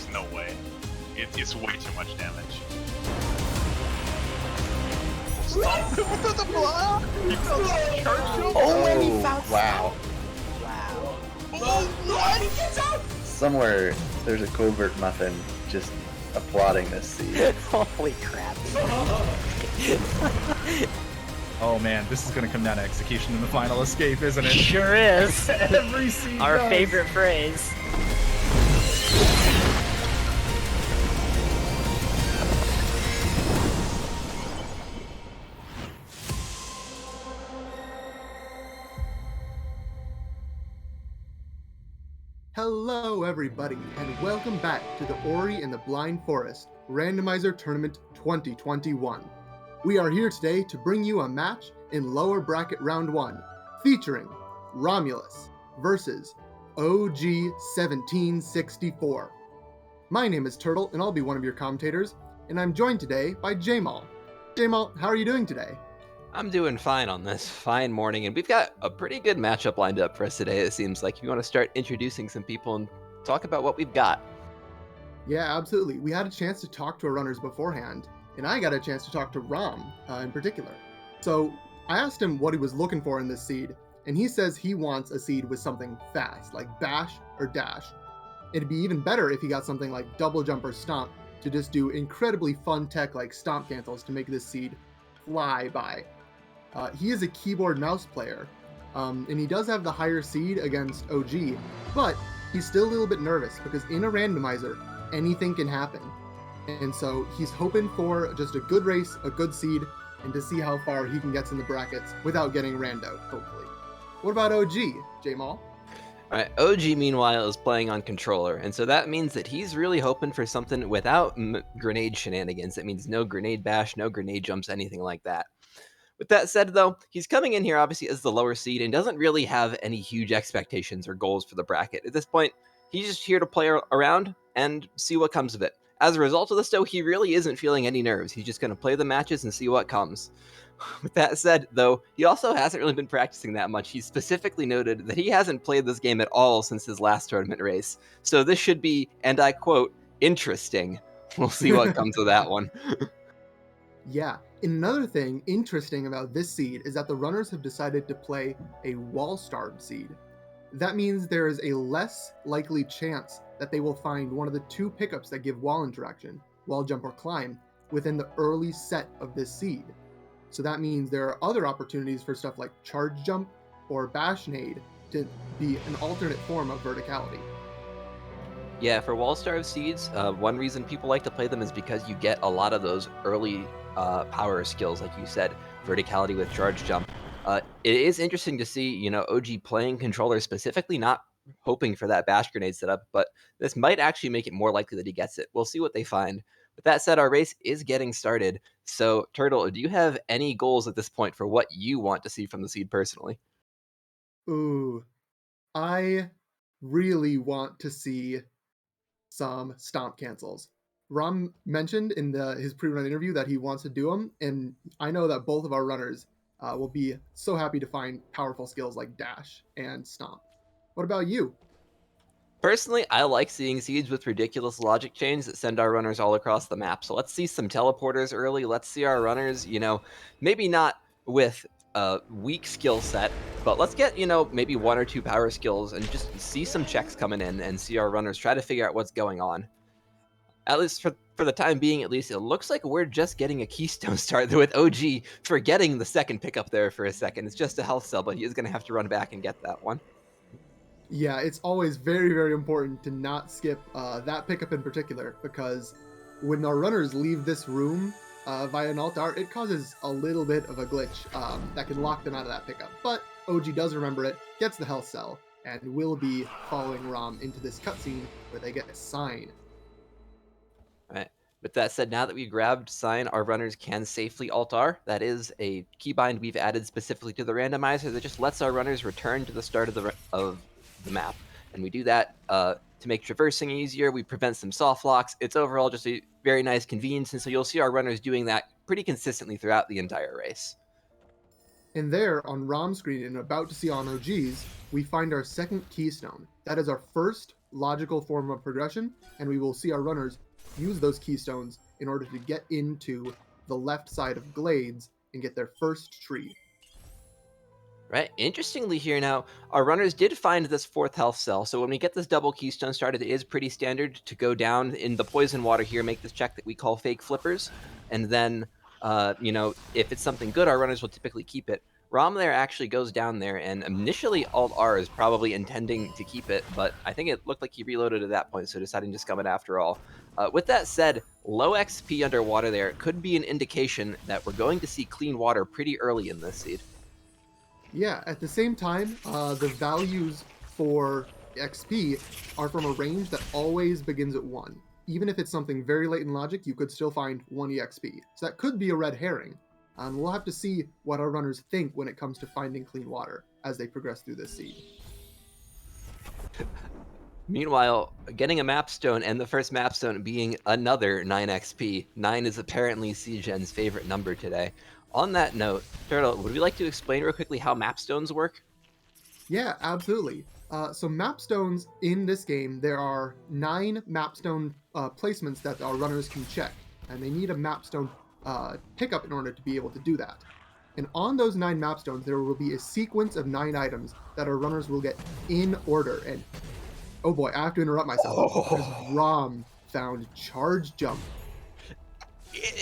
There's no way. It's way too much damage. Stop him with the block! He found charge jump! and he found wow. Wow. Oh, what? Somewhere there's a covert muffin just applauding this seed. Holy crap. Oh man, this is gonna come down to execution in the final escape, isn't it? Sure is. Every seed Our does. favorite phrase. Hello everybody, and welcome back to the Ori and the Blind Forest Randomizer Tournament 2021. We are here today to bring you a match in lower bracket round 1, featuring Romulus versus og1764. My name is Turtle, and I'll be one of your commentators, and I'm joined today by Jamal. Jamal, how are you doing today? I'm doing fine on this fine morning, and we've got a pretty good matchup lined up for us today, it seems like. If you want to start introducing some people and talk about what we've got. Yeah, absolutely. We had a chance to talk to our runners beforehand, and I got a chance to talk to Rom in particular. So I asked him what he was looking for in this seed, and he says he wants a seed with something fast, like bash or dash. It'd be even better if he got something like double jump or stomp to just do incredibly fun tech like stomp cancels to make this seed fly by. He is a keyboard mouse player, and he does have the higher seed against OG, but he's still a little bit nervous because in a randomizer, anything can happen. And so he's hoping for just a good race, a good seed, and to see how far he can get in the brackets without getting randoed, hopefully. What about OG, Jamal? Alright, OG meanwhile is playing on controller, and so that means that he's really hoping for something without grenade shenanigans. That means no grenade bash, no grenade jumps, anything like that. With that said, though, he's coming in here obviously as the lower seed and doesn't really have any huge expectations or goals for the bracket. At this point, he's just here to play around and see what comes of it. As a result of this, though, he really isn't feeling any nerves. He's just going to play the matches and see what comes. With that said, though, he also hasn't really been practicing that much. He's specifically noted that he hasn't played this game at all since his last tournament race. So this should be, and I quote, interesting. We'll see what comes of that one. Yeah. Another thing interesting about this seed is that the runners have decided to play a wall-starved seed. That means there is a less likely chance that they will find one of the two pickups that give wall interaction, wall jump or climb, within the early set of this seed. So that means there are other opportunities for stuff like charge jump or bash nade to be an alternate form of verticality. Yeah, for wall-starved seeds, one reason people like to play them is because you get a lot of those early power skills, like you said, verticality with charge jump. It is interesting to see, OG playing controller specifically, not hoping for that bash grenade setup, but this might actually make it more likely that he gets it. We'll see what they find. With that said, our race is getting started. So, Turtle, do you have any goals at this point for what you want to see from the seed personally? Ooh, I really want to see some stomp cancels. Rom mentioned in his pre-run interview that he wants to do them, and I know that both of our runners will be so happy to find powerful skills like dash and stomp. What about you? Personally, I like seeing seeds with ridiculous logic chains that send our runners all across the map. So let's see some teleporters early. Let's see our runners, maybe not with a weak skill set, but let's get, maybe one or two power skills and just see some checks coming in and see our runners try to figure out what's going on. At least for the time being, at least, it looks like we're just getting a keystone start with OG forgetting the second pickup there for a second. It's just a health cell, but he is going to have to run back and get that one. Yeah, it's always very, very important to not skip that pickup in particular, because when our runners leave this room via an alt-art, it causes a little bit of a glitch that can lock them out of that pickup. But OG does remember it, gets the health cell, and will be following Rom into this cutscene where they get a sign. Right. With that said, now that we grabbed sign, our runners can safely alt-R. That is a keybind we've added specifically to the randomizer that just lets our runners return to the start of the map. And we do that to make traversing easier. We prevent some soft locks. It's overall just a very nice convenience, and so you'll see our runners doing that pretty consistently throughout the entire race. And there, on Rom's screen and about to see on OG's, we find our second keystone. That is our first logical form of progression, and we will see our runners use those keystones in order to get into the left side of Glades and get their first tree. Right. Interestingly here now, our runners did find this 4th health cell. So when we get this double keystone started, it is pretty standard to go down in the poison water here, make this check that we call fake flippers. And then, if it's something good, our runners will typically keep it. Rom there actually goes down there, and initially Alt-R is probably intending to keep it, but I think it looked like he reloaded at that point, so deciding to scum it after all. With that said, low XP underwater there could be an indication that we're going to see clean water pretty early in this seed. Yeah, at the same time, the values for XP are from a range that always begins at 1. Even if it's something very late in logic, you could still find 1 EXP. So that could be a red herring. And we'll have to see what our runners think when it comes to finding clean water as they progress through this seed. Meanwhile, getting a mapstone and the first mapstone being another 9 XP. 9 is apparently CGen's favorite number today. On that note, Turtle, would you like to explain real quickly how mapstones work? Yeah, absolutely. So mapstones in this game, there are 9 mapstone placements that our runners can check, and they need a mapstone pickup in order to be able to do that. And on those 9 mapstones, there will be a sequence of 9 items that our runners will get in order. And oh boy, I have to interrupt myself because Rom found Charge Jump.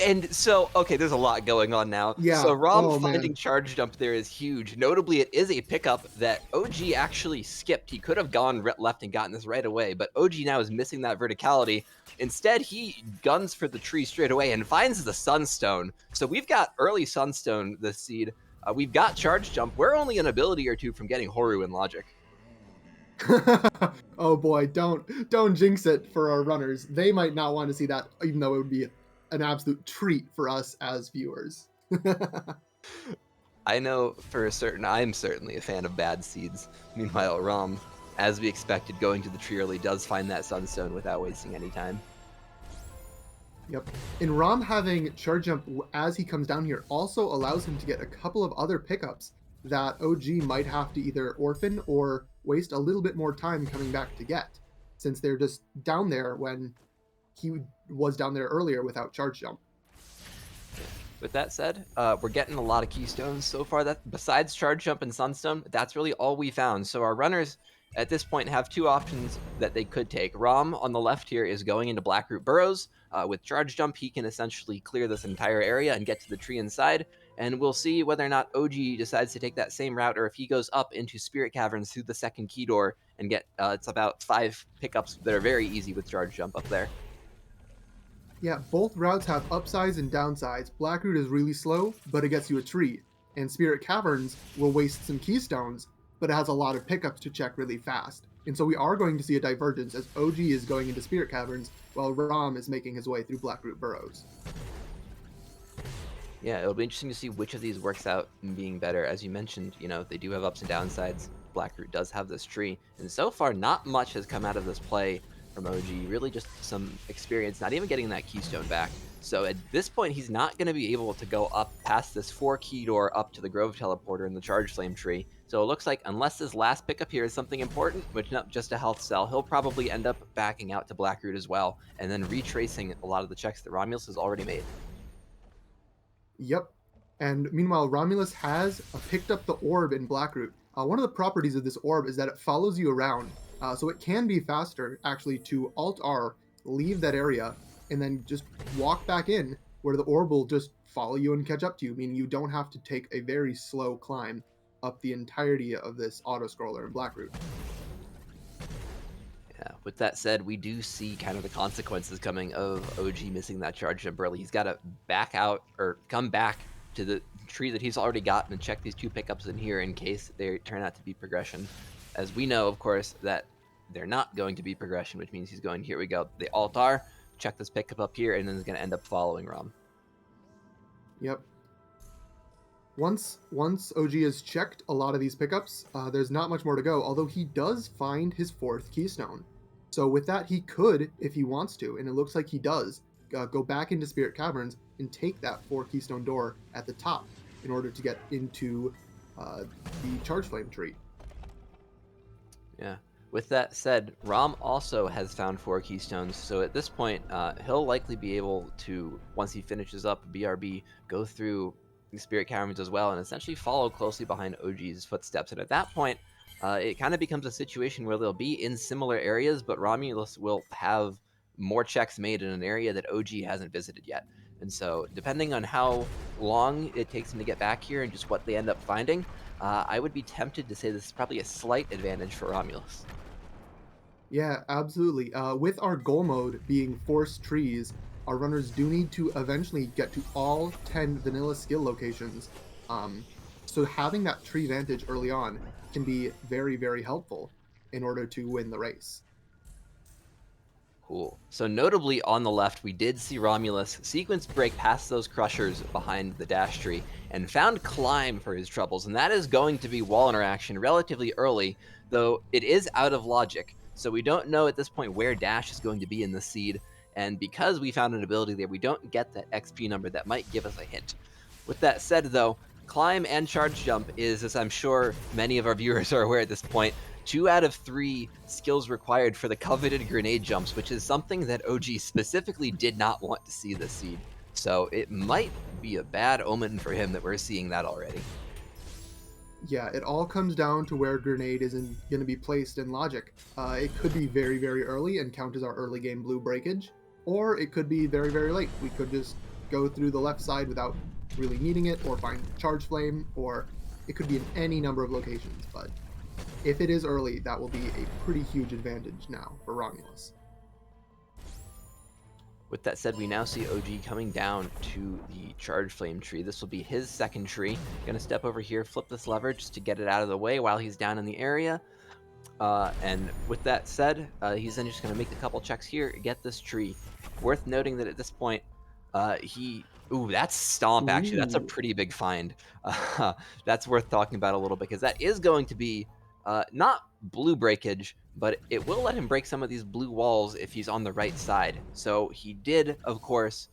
And so, okay, there's a lot going on now. Yeah. So Rom Oh, finding man. Charge Jump there is huge. Notably, it is a pickup that OG actually skipped. He could have gone left and gotten this right away, but OG now is missing that verticality. Instead, he guns for the tree straight away and finds the Sunstone. So we've got early Sunstone this seed. We've got Charge Jump. We're only an ability or two from getting Horu in Logic. Oh boy, don't jinx it for our runners. They might not want to see that, even though it would be an absolute treat for us as viewers. I know for certain I'm certainly a fan of bad seeds. Meanwhile, Rom, as we expected, going to the tree early does find that Sunstone without wasting any time. Yep. And Rom having Charge Jump as he comes down here also allows him to get a couple of other pickups that OG might have to either orphan or waste a little bit more time coming back to get, since they're just down there when he was down there earlier without Charge Jump. With that said, we're getting a lot of keystones so far. That besides Charge Jump and Sunstone, that's really all we found. So our runners at this point have 2 options that they could take. Rom on the left here is going into Blackroot Burrows. With Charge Jump, he can essentially clear this entire area and get to the tree inside. And we'll see whether or not OG decides to take that same route, or if he goes up into Spirit Caverns through the second key door and get, it's about 5 pickups that are very easy with Charge Jump up there. Yeah, both routes have upsides and downsides. Blackroot is really slow, but it gets you a tree. And Spirit Caverns will waste some keystones, but it has a lot of pickups to check really fast. And so we are going to see a divergence as OG is going into Spirit Caverns, while Rom is making his way through Blackroot Burrows. Yeah, it'll be interesting to see which of these works out in being better. As you mentioned, they do have ups and downsides. Blackroot does have this tree, and so far not much has come out of this play from OG. Really just some experience, not even getting that keystone back. So at this point, he's not going to be able to go up past this 4 key door up to the Grove Teleporter in the Charge Flame tree. So it looks like unless this last pickup here is something important, which not just a health cell, he'll probably end up backing out to Blackroot as well, and then retracing a lot of the checks that Romulus has already made. Yep. And meanwhile, Romulus has picked up the orb in Blackroot. One of the properties of this orb is that it follows you around. So it can be faster, actually, to Alt-R, leave that area, and then just walk back in, where the orb will just follow you and catch up to you, meaning you don't have to take a very slow climb up the entirety of this auto-scroller in Blackroot. Yeah, with that said, we do see kind of the consequences coming of OG missing that Charge Jump early. He's got to back out, or come back to the tree that he's already gotten and check these 2 pickups in here in case they turn out to be progression. As we know, of course, that they're not going to be progression, which means he's going, here we go, the Alt-R, check this pickup up here, and then he's going to end up following Rom. Yep. Once OG has checked a lot of these pickups, there's not much more to go, although he does find his 4th keystone. So with that, he could, if he wants to, and it looks like he does, go back into Spirit Caverns and take that 4 keystone door at the top in order to get into the Charge Flame tree. Yeah. With that said, Rom also has found 4 keystones, so at this point, he'll likely be able to, once he finishes up BRB, go through the Spirit Caverns as well, and essentially follow closely behind OG's footsteps. And at that point, it kind of becomes a situation where they'll be in similar areas, but Romulus will have more checks made in an area that OG hasn't visited yet. And so, depending on how long it takes him to get back here and just what they end up finding, I would be tempted to say this is probably a slight advantage for Romulus. Yeah, absolutely. With our goal mode being forced trees, our runners do need to eventually get to all 10 vanilla skill locations. Um, so having that tree vantage early on can be very, very helpful in order to win the race. Cool. So notably on the left, we did see Romulus sequence break past those crushers behind the dash tree and found climb for his troubles, and that is going to be wall interaction relatively early, though it is out of logic. So we don't know at this point where dash is going to be in the seed, and because we found an ability there, we don't get that XP number that might give us a hint. With that said, though, climb and charge jump is, as I'm sure many of our viewers are aware at this point, 2 out of 3 skills required for the coveted grenade jumps, which is something that OG specifically did not want to see this seed. So it might be a bad omen for him that we're seeing that already. Yeah, it all comes down to where grenade is going to be placed in logic. It could be very, very early and count as our early game blue breakage, or it could be very, very late. We could just go through the left side without really needing it, or find charge flame, or it could be in any number of locations. But if it is early, that will be a pretty huge advantage now for Romulus. With that said, we now see OG coming down to the charge flame tree. This will be his second tree. Gonna step over here, flip this lever just to get it out of the way while he's down in the area. And with that said, he's then just gonna make a couple checks here, get this tree. Worth noting that at this point, ooh, that's stomp actually. That's a Ooh. pretty big find. That's worth talking about a little bit because that is going to be not blue breakage, but it will let him break some of these blue walls if he's on the right side. So he did, of course,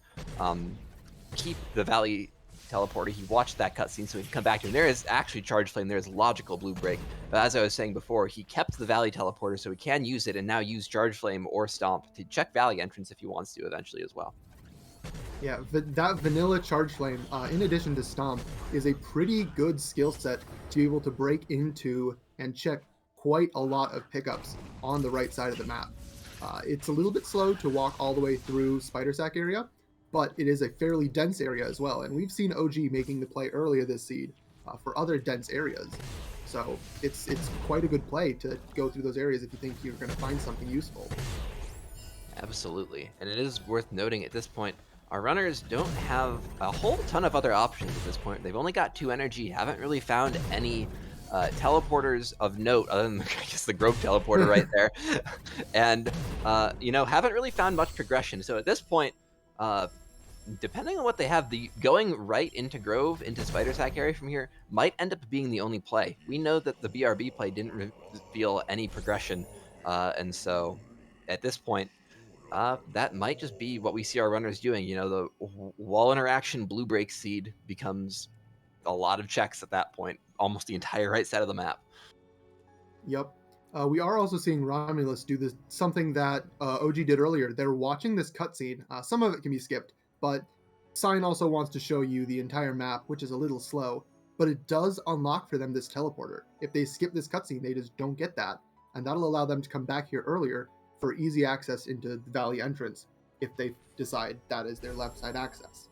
keep the Valley teleporter. He watched that cutscene so he can come back to him. There is actually charge flame. There is logical blue break. But as I was saying before, he kept the Valley teleporter so he can use it and now use charge flame or stomp to check Valley entrance if he wants to eventually as well. Yeah, that vanilla charge flame, in addition to stomp, is a pretty good skill set to be able to break into and check quite a lot of pickups on the right side of the map. It's a little bit slow to walk all the way through Spider Sack area, but it is a fairly dense area as well, and we've seen OG making the play earlier this seed for other dense areas. So it's quite a good play to go through those areas if you think you're going to find something useful. Absolutely. And it is worth noting at this point, our runners don't have a whole ton of other options at this point. They've only got 2 energy, haven't really found any teleporters of note other than, I guess, the Grove teleporter right there. And, haven't really found much progression. So at this point, depending on what they have, the going right into Grove, into Spider Sack area from here, might end up being the only play. We know that the BRB play didn't reveal any progression. And so at this point, that might just be what we see our runners doing. The wall interaction blue break seed becomes a lot of checks at that point, almost the entire right side of the map. Yep. We are also seeing Romulus do something that OG did earlier. They're watching this cutscene. Some of it can be skipped, but Sign also wants to show you the entire map, which is a little slow, but it does unlock for them this teleporter. If they skip this cutscene, they just don't get that, and that'll allow them to come back here earlier for easy access into the Valley entrance if they decide that is their left side access.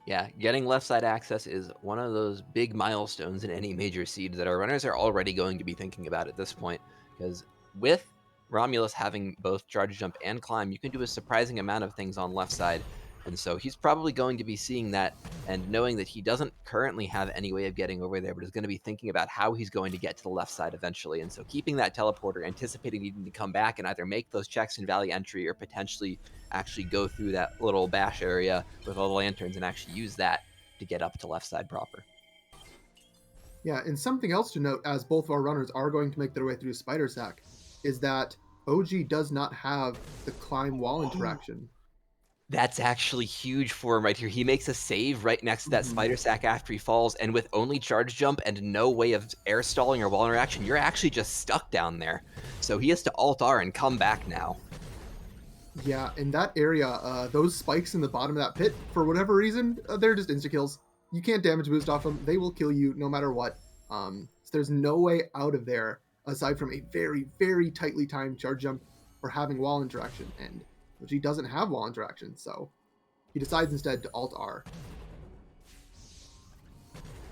Yeah, getting left side access is one of those big milestones in any major seed that our runners are already going to be thinking about at this point, because with Romulus having both charge jump and climb, you can do a surprising amount of things on left side. And so he's probably going to be seeing that and knowing that he doesn't currently have any way of getting over there, but is going to be thinking about how he's going to get to the left side eventually. And so keeping that teleporter, anticipating needing to come back and either make those checks in Valley entry or potentially actually go through that little bash area with all the lanterns and actually use that to get up to left side proper. Yeah, and something else to note, as both of our runners are going to make their way through Spider Sack, is that OG does not have the climb wall interaction. That's actually huge for him right here. He makes a save right next to that spider sack after he falls, and with only charge jump and no way of air stalling or wall interaction, you're actually just stuck down there. So he has to Alt-R and come back now. Yeah, in that area, those spikes in the bottom of that pit, for whatever reason, they're just insta-kills. You can't damage boost off them. They will kill you no matter what. So there's no way out of there aside from a very, very tightly timed charge jump or having wall interaction. And he doesn't have wall interaction, so he decides instead to Alt-R.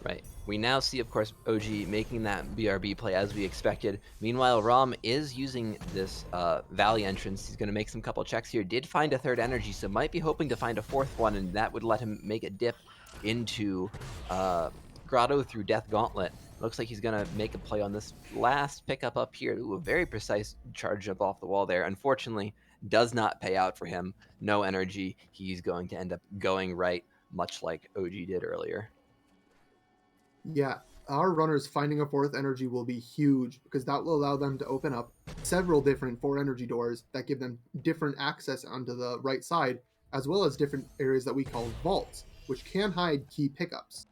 Right. We now see, of course, OG making that BRB play as we expected. Meanwhile, Rom is using this valley entrance. He's going to make some couple checks here. Did find a third energy, so might be hoping to find a fourth one, and that would let him make a dip into Grotto through Death Gauntlet. Looks like he's going to make a play on this last pickup up here. Ooh, a very precise charge jump off the wall there. Unfortunately, does not pay out for him. No energy. He's going to end up going right, much like OG did earlier. Yeah, our runners finding a fourth energy will be huge because that will allow them to open up several different 4 energy doors that give them different access onto the right side, as well as different areas that we call vaults, which can hide key pickups.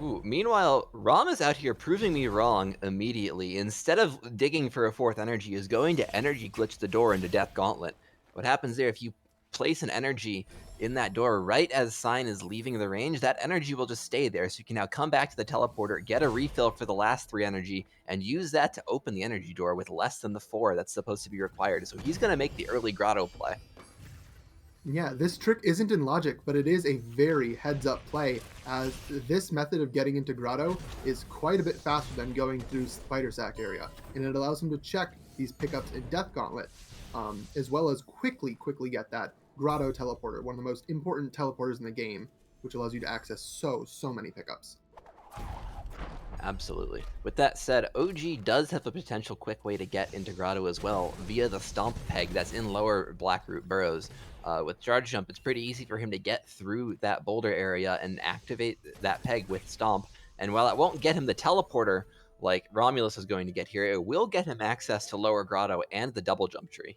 Ooh, meanwhile, Rom is out here proving me wrong immediately. Instead of digging for a fourth energy, is going to energy glitch the door into Death Gauntlet. What happens there, if you place an energy in that door right as Sign is leaving the range, that energy will just stay there. So you can now come back to the teleporter, get a refill for the last 3 energy, and use that to open the energy door with less than the 4 that's supposed to be required. So he's going to make the early Grotto play. Yeah, this trick isn't in logic, but it is a very heads-up play, as this method of getting into Grotto is quite a bit faster than going through Spider Sack area, and it allows him to check these pickups in Death Gauntlet, as well as quickly get that Grotto teleporter, one of the most important teleporters in the game, which allows you to access so many pickups. Absolutely. With that said, OG does have a potential quick way to get into Grotto as well, via the Stomp Peg that's in lower Blackroot Burrows. With Charge Jump, it's pretty easy for him to get through that boulder area and activate that peg with Stomp. And while it won't get him the teleporter like Romulus is going to get here, it will get him access to lower Grotto and the double jump tree.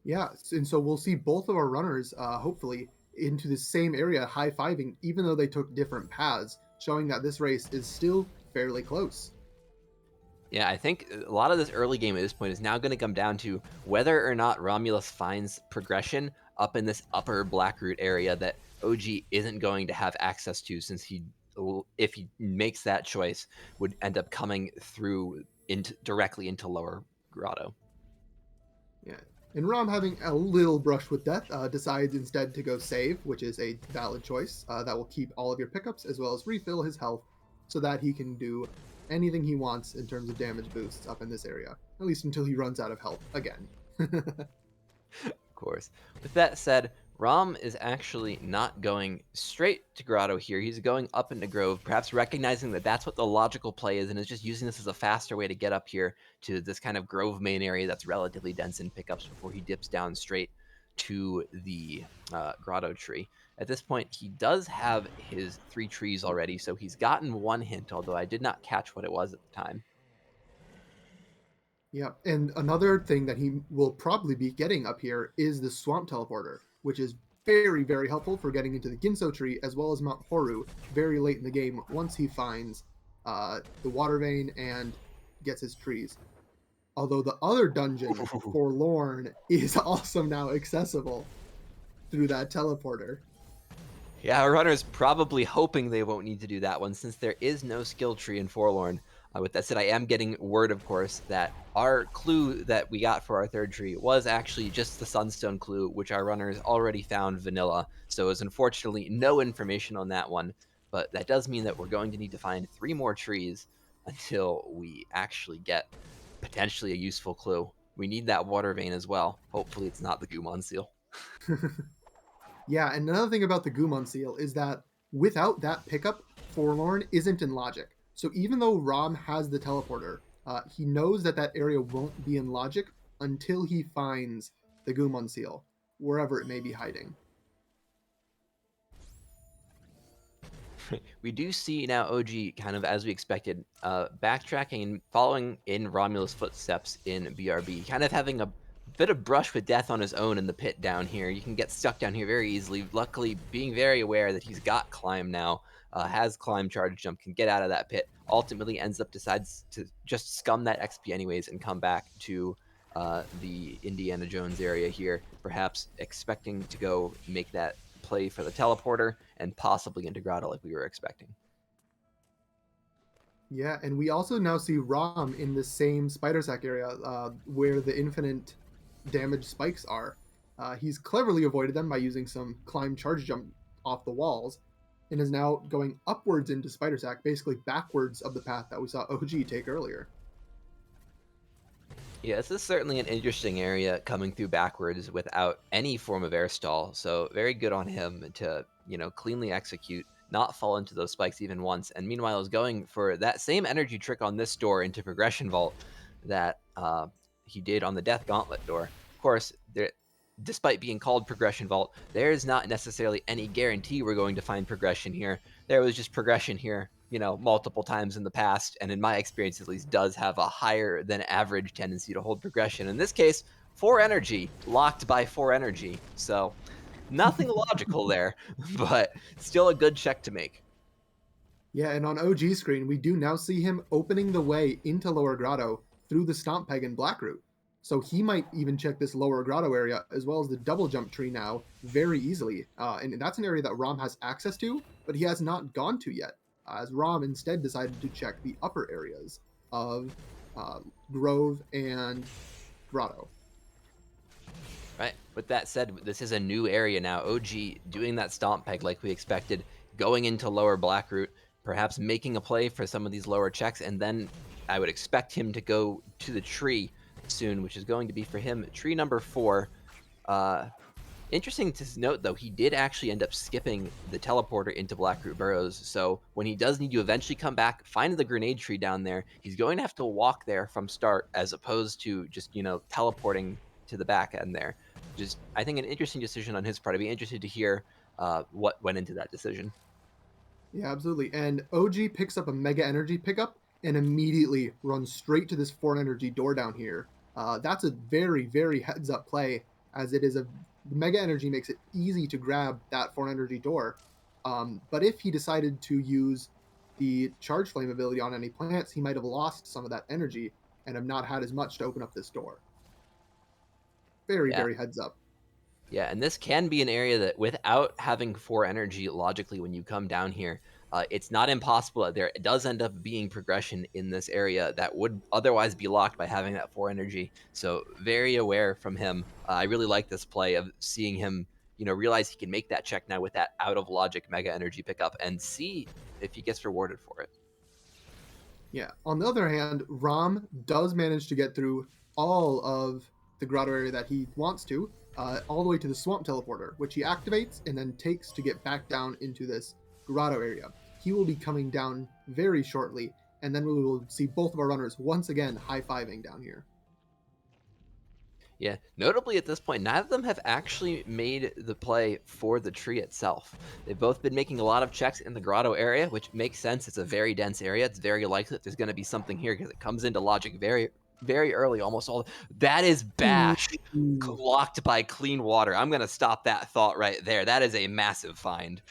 Yeah, and so we'll see both of our runners, hopefully, into the same area high-fiving, even though they took different paths, showing that this race is still fairly close. Yeah, I think a lot of this early game at this point is now going to come down to whether or not Romulus finds progression up in this upper Blackroot area that OG isn't going to have access to, since he, if he makes that choice, would end up coming through directly into lower Grotto. Yeah, and Rom, having a little brush with death, decides instead to go save, which is a valid choice. That will keep all of your pickups as well as refill his health so that he can do anything he wants in terms of damage boosts up in this area, at least until he runs out of health again. Of course. With that said, Rom is actually not going straight to Grotto here. He's going up into Grove, perhaps recognizing that that's what the logical play is, and is just using this as a faster way to get up here to this kind of Grove main area that's relatively dense in pickups before he dips down straight to the Grotto tree. At this point, he does have his 3 trees already, so he's gotten 1 hint, although I did not catch what it was at the time. Yeah, and another thing that he will probably be getting up here is the Swamp Teleporter, which is very, very helpful for getting into the Ginso tree as well as Mount Horu very late in the game once he finds the Water Vein and gets his trees. Although the other dungeon, Forlorn, is also now accessible through that teleporter. Yeah, our runner's probably hoping they won't need to do that one, since there is no skill tree in Forlorn. With that said, I am getting word, of course, that our clue that we got for our 3rd tree was actually just the Sunstone clue, which our runners already found vanilla. So there's unfortunately no information on that one, but that does mean that we're going to need to find 3 more trees until we actually get potentially a useful clue. We need that Water Vein as well. Hopefully it's not the Gumon Seal. Yeah, and another thing about the Gumon Seal is that without that pickup, Forlorn isn't in logic. So even though Rom has the teleporter, he knows that that area won't be in logic until he finds the Gumon Seal, wherever it may be hiding. We do see now OG, kind of as we expected, backtracking and following in Romulus' footsteps in BRB, kind of having a bit of brush with death on his own in the pit down here. You can get stuck down here very easily. Luckily, being very aware that he's got climb now, has climb, charge, jump, can get out of that pit. Ultimately decides to just scum that XP anyways and come back to the Indiana Jones area here, perhaps expecting to go make that play for the teleporter and possibly into Grotto like we were expecting. Yeah, and we also now see Rom in the same spider sack area where the infinite damage spikes are. He's cleverly avoided them by using some climb charge jump off the walls, and is now going upwards into spider sack, basically backwards of the path that we saw OG take earlier. Yeah, this is certainly an interesting area coming through backwards without any form of air stall. So very good on him to, cleanly execute, not fall into those spikes even once. And meanwhile is going for that same energy trick on this door into Progression Vault that he did on the Death Gauntlet door. Of course, despite being called Progression Vault, there's not necessarily any guarantee we're going to find progression here. There was just progression here, multiple times in the past, and in my experience at least, does have a higher than average tendency to hold progression. In this case, 4 energy, locked by 4 energy. So nothing logical there, but still a good check to make. Yeah, and on OG screen, we do now see him opening the way into Lower Grotto through the Stomp Peg and Blackroot. So he might even check this Lower Grotto area as well as the double jump tree now very easily. And that's an area that Rom has access to, but he has not gone to yet, as Rom instead decided to check the upper areas of Grove and Grotto. Right. With that said, this is a new area now. OG doing that Stomp Peg like we expected, going into Lower Blackroot, perhaps making a play for some of these lower checks, and then I would expect him to go to the tree soon, which is going to be for him tree number 4. Interesting to note though, he did actually end up skipping the teleporter into Blackroot Burrows, so when he does need to eventually come back, find the grenade tree down there, he's going to have to walk there from start as opposed to just teleporting to the back end there. Just, I think, an interesting decision on his part. I'd be interested to hear what went into that decision. Yeah, absolutely. And OG picks up a Mega Energy pickup and immediately runs straight to this 4 energy door down here. That's a very, very heads up play, as it is the Mega Energy makes it easy to grab that 4 energy door. But if he decided to use the Charge Flame ability on any plants, he might have lost some of that energy and have not had as much to open up this door. Very, very heads up. Yeah, and this can be an area that without having 4 energy logically when you come down here, it's not impossible that there does end up being progression in this area that would otherwise be locked by having that 4 energy. So very aware from him. I really like this play of seeing him, realize he can make that check now with that out of logic Mega Energy pickup and see if he gets rewarded for it. Yeah. On the other hand, Rom does manage to get through all of the grotto area that he wants to, all the way to the swamp teleporter, which he activates and then takes to get back down into this grotto area. He will be coming down very shortly, and then we will see both of our runners once again high-fiving down here. Yeah, notably at this point, neither of them have actually made the play for the tree itself. They've both been making a lot of checks in the grotto area, which makes sense. It's a very dense area. It's very likely that there's going to be something here because it comes into logic very, very early, almost all. That is Bash locked by clean water. I'm going to stop that thought right there. That is a massive find.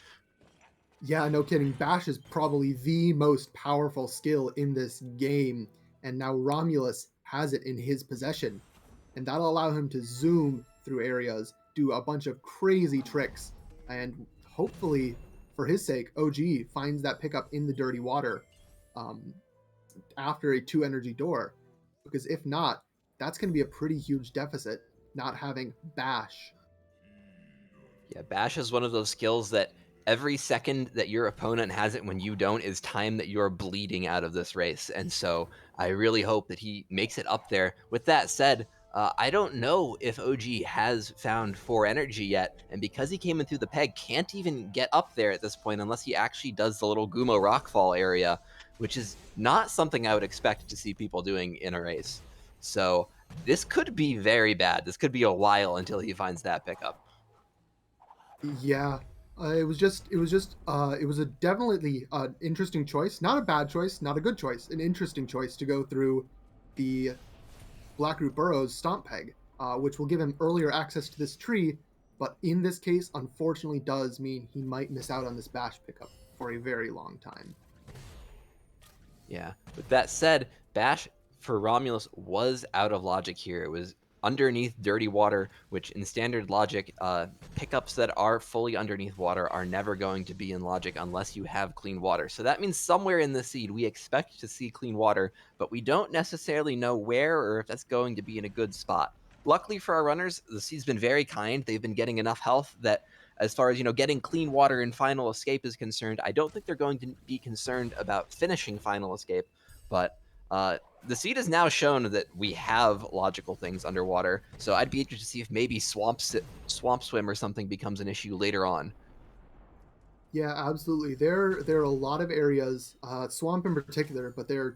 Yeah, no kidding. Bash is probably the most powerful skill in this game, and now Romulus has it in his possession. And that'll allow him to zoom through areas, do a bunch of crazy tricks, and hopefully, for his sake, OG finds that pickup in the dirty water after a 2 energy door. Because if not, that's going to be a pretty huge deficit, not having Bash. Yeah, Bash is one of those skills that every second that your opponent has it when you don't is time that you're bleeding out of this race. And so I really hope that he makes it up there. With that said, I don't know if OG has found 4 energy yet, and because he came in through the peg, can't even get up there at this point unless he actually does the little Gumo rockfall area, which is not something I would expect to see people doing in a race. So this could be very bad. This could be a while until he finds that pickup. Yeah, it was a definitely interesting choice. Not a bad choice, not a good choice. An interesting choice to go through the Blackroot Burrows Stomp Peg. which will give him earlier access to this tree, but in this case, unfortunately, does mean he might miss out on this bash pickup for a very long time. Yeah. With that said, bash for Romulus was out of logic here. It was underneath dirty water, which in standard logic, pickups that are fully underneath water are never going to be in logic unless you have clean water. So that means somewhere in the seed we expect to see clean water, but we don't necessarily know where or if that's going to be in a good spot. Luckily for our runners, the seed's been very kind. They've been getting enough health that as far as, getting clean water in Final Escape is concerned, I don't think they're going to be concerned about finishing Final Escape, but the seed has now shown that we have logical things underwater, so I'd be interested to see if maybe swamp swim or something becomes an issue later on. Yeah, absolutely. There are a lot of areas, swamp in particular, but there are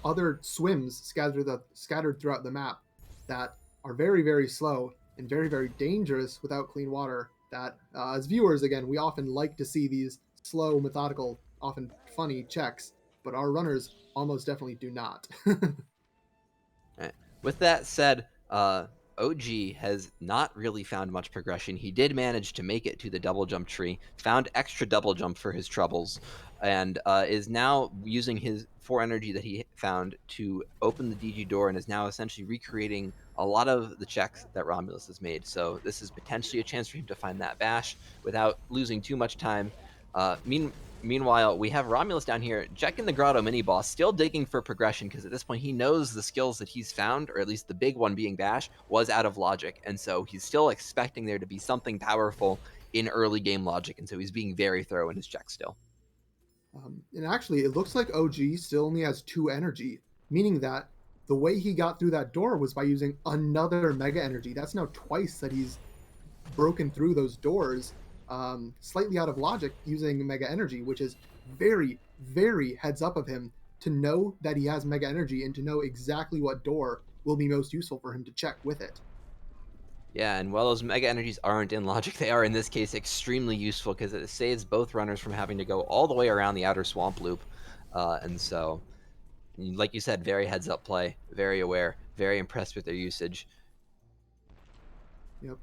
other swims scattered throughout the map that are very, very slow and very, very dangerous without clean water. That, as viewers, again, we often like to see these slow, methodical, often funny checks, but our runners almost definitely do not. Right. With that said, OG has not really found much progression. He did manage to make it to the double jump tree, found extra double jump for his troubles, and is now using his 4 energy that he found to open the DG door and is now essentially recreating a lot of the checks that Romulus has made. So this is potentially a chance for him to find that bash without losing too much time. Meanwhile, we have Romulus down here checking the Grotto mini-boss, still digging for progression, because at this point he knows the skills that he's found, or at least the big one being Bash, was out of logic, and so he's still expecting there to be something powerful in early game logic, and so he's being very thorough in his checks still. And actually, it looks like OG still only has 2 energy, meaning that the way he got through that door was by using another mega energy. That's now twice that he's broken through those doors, slightly out of logic, using mega energy, which is very, very heads up of him to know that he has mega energy and to know exactly what door will be most useful for him to check with it. Yeah, and while those mega energies aren't in logic, they are in this case extremely useful because it saves both runners from having to go all the way around the outer swamp loop. And so, like you said, very heads up play, very aware, very impressed with their usage. Yep.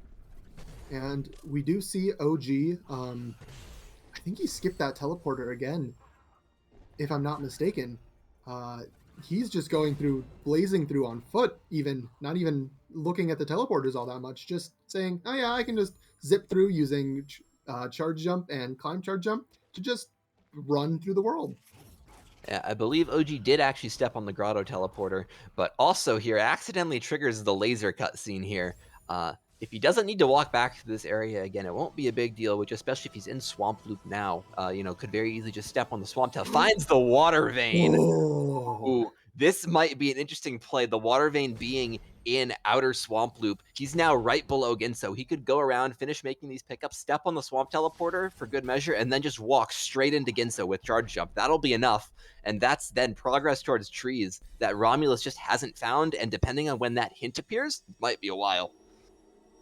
And we do see OG. I think he skipped that teleporter again, if I'm not mistaken. He's just going through, blazing through on foot, even not even looking at the teleporters all that much, just saying, oh yeah, I can just zip through using charge jump and climb charge jump to just run through the world. Yeah, I believe OG did actually step on the Grotto teleporter, but also here accidentally triggers the laser cutscene here. If he doesn't need to walk back to this area again, it won't be a big deal, which especially if he's in Swamp Loop now, could very easily just step on the Swamp Tail. Finds the Water Vein! Oh. Ooh, this might be an interesting play. The Water Vein being in outer Swamp Loop. He's now right below Ginso. He could go around, finish making these pickups, step on the Swamp Teleporter for good measure, and then just walk straight into Ginso with Charge Jump. That'll be enough, and that's then progress towards trees that Romulus just hasn't found, and depending on when that hint appears, might be a while.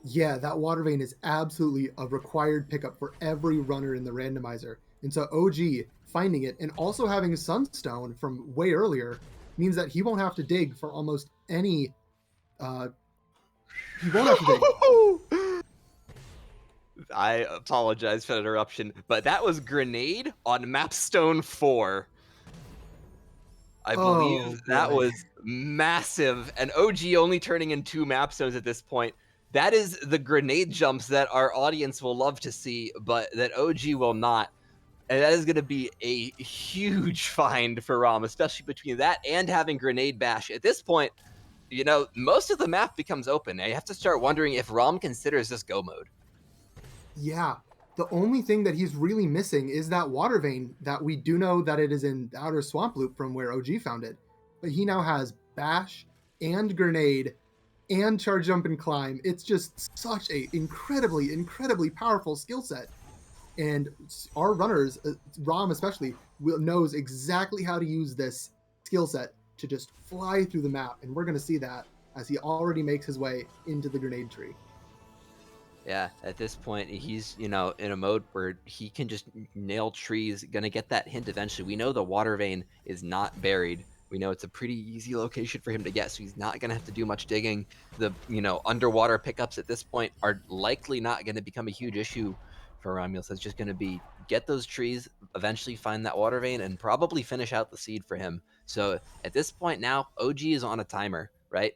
Yeah, that water vein is absolutely a required pickup for every runner in the randomizer. And so OG finding it and also having Sunstone from way earlier means that he won't have to dig for almost any. He won't have to dig. I apologize for the interruption, but that was Grenade on Mapstone 4. I believe that was massive, and OG only turning in 2 Mapstones at this point. That is the grenade jumps that our audience will love to see, but that OG will not. And that is going to be a huge find for Rom, especially between that and having Grenade Bash. At this point, most of the map becomes open. I have to start wondering if Rom considers this go mode. Yeah. The only thing that he's really missing is that water vein that we do know that it is in the outer swamp loop from where OG found it. But he now has Bash and Grenade and Charge Jump and Climb. It's just such a incredibly, incredibly powerful skill set. And our runners, Rom especially, knows exactly how to use this skill set to just fly through the map. And we're going to see that as he already makes his way into the grenade tree. Yeah, at this point, he's, in a mode where he can just nail trees, gonna get that hint eventually. We know the water vein is not buried, We know it's a pretty easy location for him to get, so he's not going to have to do much digging. The, underwater pickups at this point are likely not going to become a huge issue for Romulus. It's just going to be get those trees, eventually find that water vein, and probably finish out the seed for him. So at this point now, OG is on a timer, right?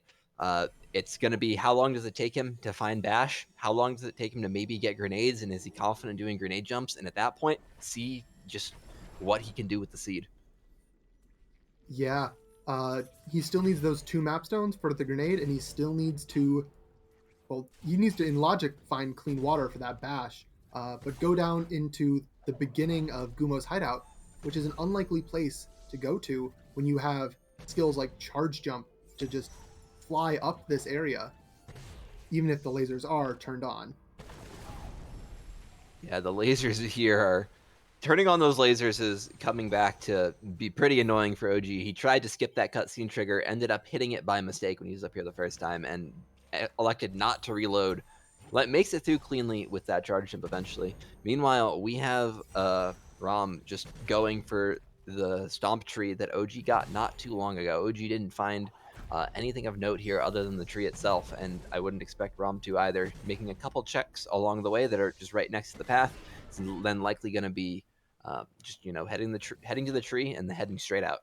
It's going to be how long does it take him to find Bash? How long does it take him to maybe get grenades? And is he confident doing grenade jumps? And at that point, see just what he can do with the seed. Yeah. He still needs those 2 map stones for the grenade, and he still needs to, well, he needs to, in logic, find clean water for that Bash. But go down into the beginning of Gumo's hideout, which is an unlikely place to go to when you have skills like charge jump to just fly up this area, even if the lasers are turned on. Yeah, the lasers here are... Turning on those lasers is coming back to be pretty annoying for OG. He tried to skip that cutscene trigger, ended up hitting it by mistake when he was up here the first time, and elected not to reload. Makes it through cleanly with that charge jump eventually. Meanwhile, we have Rom just going for the stomp tree that OG got not too long ago. OG didn't find anything of note here other than the tree itself, and I wouldn't expect Rom to either. Making a couple checks along the way that are just right next to the path, it's then likely going to be just heading to the tree and then heading straight out.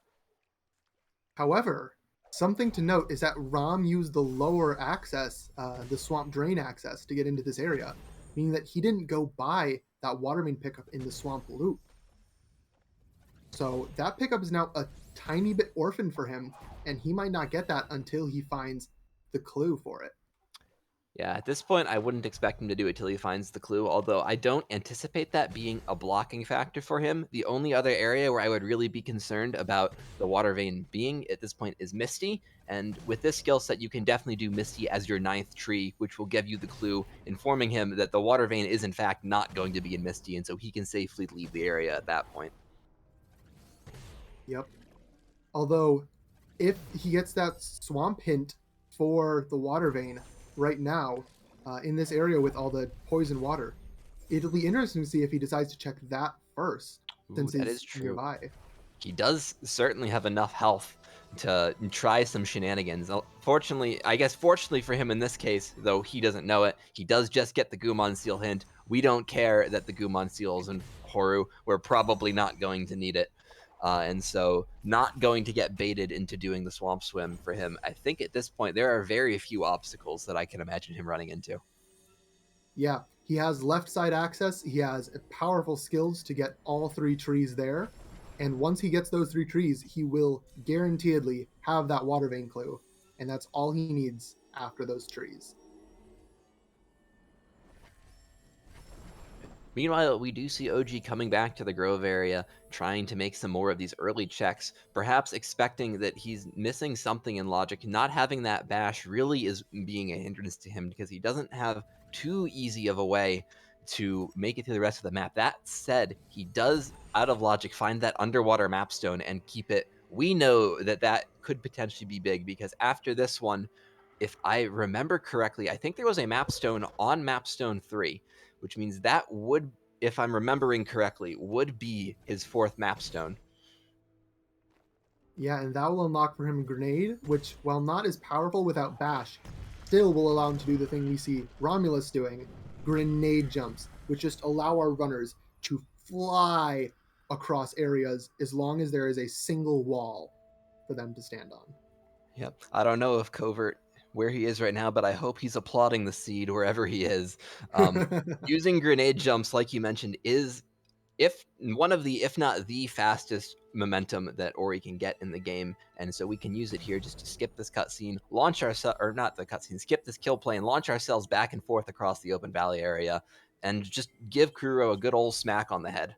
However, something to note is that Rom used the lower access, the swamp drain access, to get into this area, meaning that he didn't go by that water main pickup in the swamp loop. So that pickup is now a tiny bit orphaned for him, and he might not get that until he finds the clue for it. Yeah, at this point, I wouldn't expect him to do it till he finds the clue, although I don't anticipate that being a blocking factor for him. The only other area where I would really be concerned about the water vein being at this point is Misty, and with this skill set, you can definitely do Misty as your 9th tree, which will give you the clue, informing him that the water vein is in fact not going to be in Misty, and so he can safely leave the area at that point. Yep. Although, if he gets that swamp hint for the water vein right now, in this area with all the poison water, it'll be interesting to see if he decides to check that first, since that he's is true. nearby. He does certainly have enough health to try some shenanigans. Fortunately for him in this case, though he doesn't know it, he does just get the Gumon Seal hint. We don't care that the Gumon Seal's in Horu. We're probably not going to need it. And so not going to get baited into doing the swamp swim for him. I think at this point there are very few obstacles that I can imagine him running into. Yeah, he has left side access. He has powerful skills to get all 3 trees there. And once he gets those 3 trees, he will guaranteedly have that water vein clue. And that's all he needs after those trees. Meanwhile, we do see OG coming back to the Grove area, trying to make some more of these early checks, perhaps expecting that he's missing something in logic. Not having that Bash really is being a hindrance to him because he doesn't have too easy of a way to make it through the rest of the map. That said, he does, out of logic, find that underwater map stone and keep it. We know that that could potentially be big because after this one, if I remember correctly, I think there was a map stone on map stone 3, which means that would, if I'm remembering correctly, would be his 4th map stone. Yeah, and that will unlock for him a grenade, which, while not as powerful without Bash, still will allow him to do the thing we see Romulus doing, grenade jumps, which just allow our runners to fly across areas as long as there is a single wall for them to stand on. Yep. I don't know if Covert where he is right now, but I hope he's applauding the seed wherever he is. Using grenade jumps, like you mentioned, is if not the fastest momentum that Ori can get in the game, and so we can use it here just to skip this cutscene, skip this kill play, and launch ourselves back and forth across the open valley area, and just give Kuro a good old smack on the head.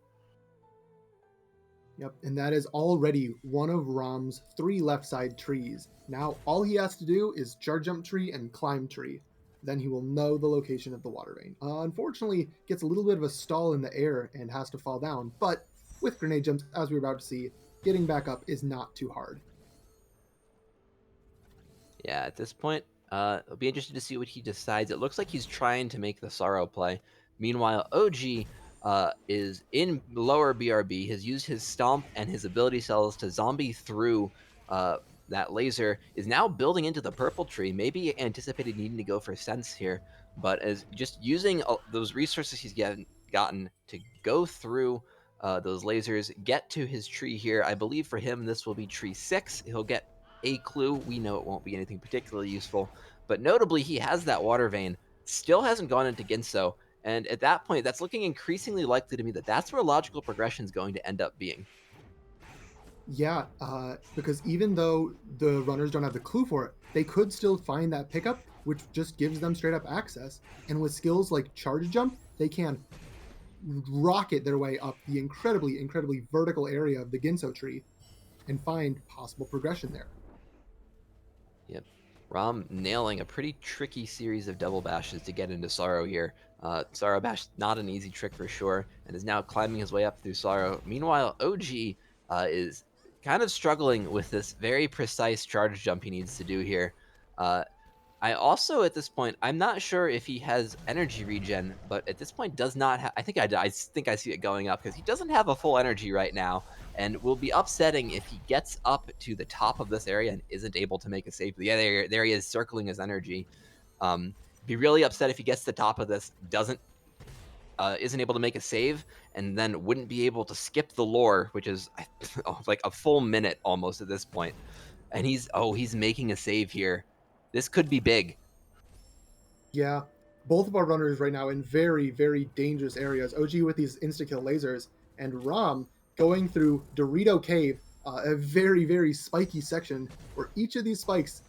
Yep, and that is already one of Rom's 3 left side trees. Now all he has to do is charge jump tree and climb tree. Then he will know the location of the water vein. Unfortunately, gets a little bit of a stall in the air and has to fall down, but with grenade jumps, as we're about to see, getting back up is not too hard. Yeah, at this point, it'll be interesting to see what he decides. It looks like he's trying to make the Sorrow play. Meanwhile, OG is in lower BRB, has used his Stomp and his ability cells to zombie through that laser is now building into the purple tree. Maybe anticipated needing to go for sense here, but as just using those resources he's gotten to go through those lasers, get to his tree here. I believe for him this will be tree 6. He'll get a clue. We know it won't be anything particularly useful, but notably he has that water vein. Still hasn't gone into Ginso, and at that point, that's looking increasingly likely to me that that's where logical progression is going to end up being. Yeah, because even though the runners don't have the clue for it, they could still find that pickup, which just gives them straight up access. And with skills like charge jump, they can rocket their way up the incredibly vertical area of the Ginso tree and find possible progression there. Yep. Rom nailing a pretty tricky series of double bashes to get into Sorrow here. Sorrow bash, not an easy trick for sure, and is now climbing his way up through Sorrow. Meanwhile, OG is kind of struggling with this very precise charge jump he needs to do here. I also, at this point, I'm not sure if he has energy regen, but at this point does not have, I think I think I see it going up because he doesn't have a full energy right now, and will be upsetting if he gets up to the top of this area and isn't able to make a save. Yeah, there he is circling his energy. Be really upset if he gets to the top of this, isn't able to make a save, and then wouldn't be able to skip the lore, which is like a full minute almost at this point. And he's making a save here. This could be big. Yeah, both of our runners right now in very dangerous areas. OG with these insta-kill lasers, and Rom going through Dorito Cave, a very spiky section where each of these spikes,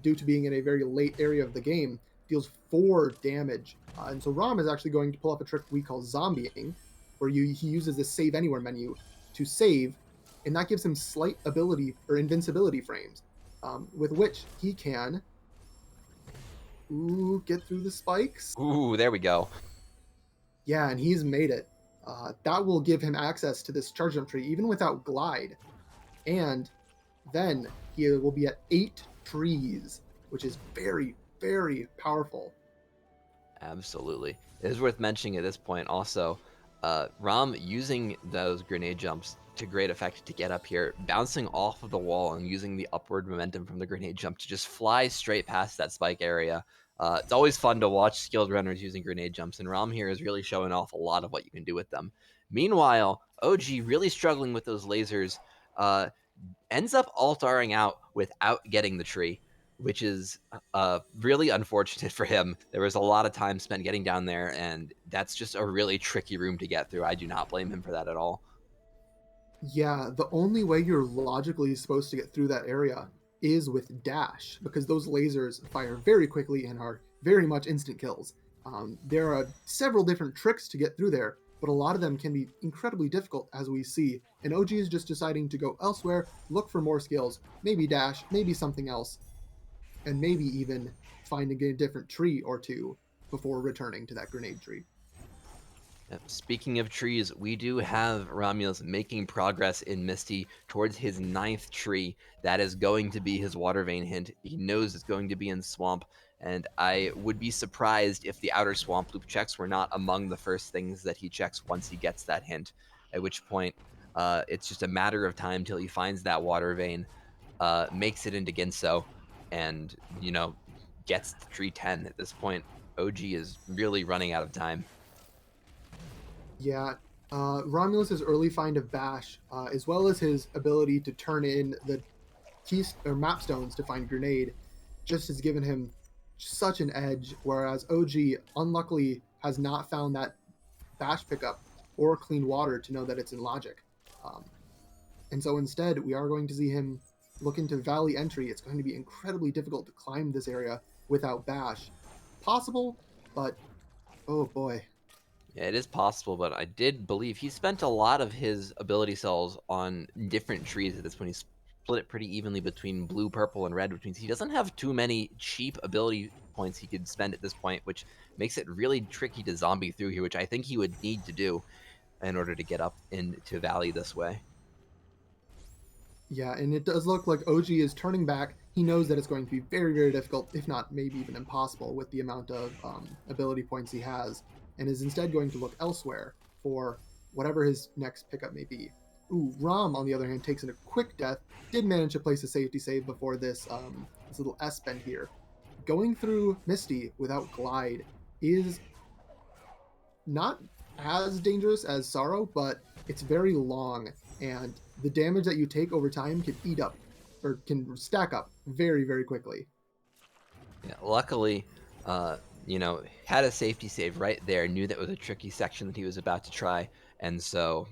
due to being in a very late area of the game, deals 4 damage. And so Rom is actually going to pull up a trick we call zombieing, where he uses the save anywhere menu to save, and that gives him slight ability or invincibility frames, with which he can get through the spikes. Ooh, there we go. Yeah, and he's made it. That will give him access to this charge jump tree even without glide. And then he will be at 8 trees, which is very powerful. Absolutely. It is worth mentioning at this point also, Rom using those grenade jumps to great effect to get up here, bouncing off of the wall and using the upward momentum from the grenade jump to just fly straight past that spike area. It's always fun to watch skilled runners using grenade jumps, and Rom here is really showing off a lot of what you can do with them. Meanwhile, OG really struggling with those lasers, ends up alt-Ring out without getting the tree, which is really unfortunate for him. There was a lot of time spent getting down there, and that's just a really tricky room to get through. I do not blame him for that at all. Yeah, the only way you're logically supposed to get through that area is with dash, because those lasers fire very quickly and are very much instant kills. There are several different tricks to get through there, but a lot of them can be incredibly difficult, as we see. And OG is just deciding to go elsewhere, look for more skills, maybe dash, maybe something else, and maybe even finding a different tree or two before returning to that grenade tree. Speaking of trees, we do have Romulus making progress in Misty towards his 9th tree. That is going to be his water vein hint. He knows it's going to be in swamp, and I would be surprised if the outer swamp loop checks were not among the first things that he checks once he gets that hint, at which point it's just a matter of time till he finds that water vein, makes it into Ginso, and, gets to tree 10. At this point, OG is really running out of time. Yeah, Romulus's early find of Bash, as well as his ability to turn in the keys or map stones to find grenade, just has given him such an edge. Whereas OG, unluckily, has not found that Bash pickup or clean water to know that it's in logic. And so instead, we are going to see him look into Valley Entry. It's going to be incredibly difficult to climb this area without Bash. Possible, but oh boy. Yeah, it is possible, but I did believe he spent a lot of his ability cells on different trees at this point. He split it pretty evenly between blue, purple, and red, which means he doesn't have too many cheap ability points he could spend at this point, which makes it really tricky to zombie through here, which I think he would need to do in order to get up into Valley this way. Yeah, and it does look like OG is turning back. He knows that it's going to be very difficult, if not maybe even impossible, with the amount of ability points he has, and is instead going to look elsewhere for whatever his next pickup may be. Ooh, Rom, on the other hand, takes in a quick death. Did manage to place a safety save before this this little S bend here. Going through Misty without glide is not as dangerous as Sorrow, but it's very long, and the damage that you take over time can eat up, or can stack up very, very quickly. Yeah, luckily, you know, had a safety save right there, knew that was a tricky section that he was about to try, and so,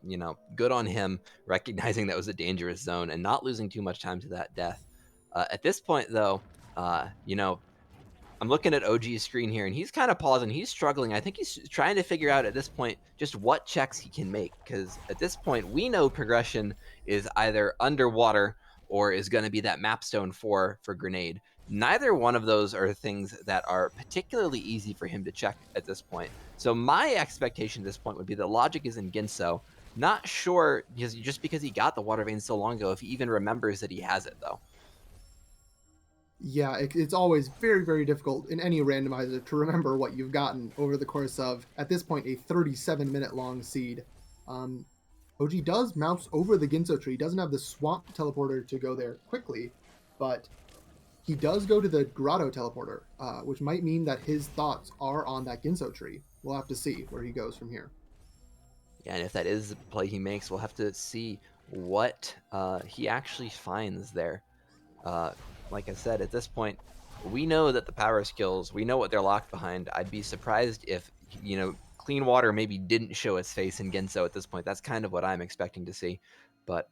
you know, good on him recognizing that was a dangerous zone and not losing too much time to that death. At this point, though, you know, I'm looking at OG's screen here, and he's kind of pausing. He's struggling. I think he's trying to figure out at this point just what checks he can make, because at this point, we know progression is either underwater or is going to be that mapstone for grenade. Neither one of those are things that are particularly easy for him to check at this point. So my expectation at this point would be that logic is in Ginso. Not sure, just because he got the water vein so long ago, if he even remembers that he has it, though. Yeah, it's always very, very difficult in any randomizer to remember what you've gotten over the course of, at this point, a 37-minute long seed. OG does mouse over the Ginso tree. He doesn't have the swamp teleporter to go there quickly, but he does go to the grotto teleporter, which might mean that his thoughts are on that Ginso tree. We'll have to see where he goes from here. Yeah, and if that is the play he makes, we'll have to see what he actually finds there. Like I said, at this point, we know that the power skills, we know what they're locked behind. I'd be surprised if, you know, Clean Water maybe didn't show its face in Genso at this point. That's kind of what I'm expecting to see. But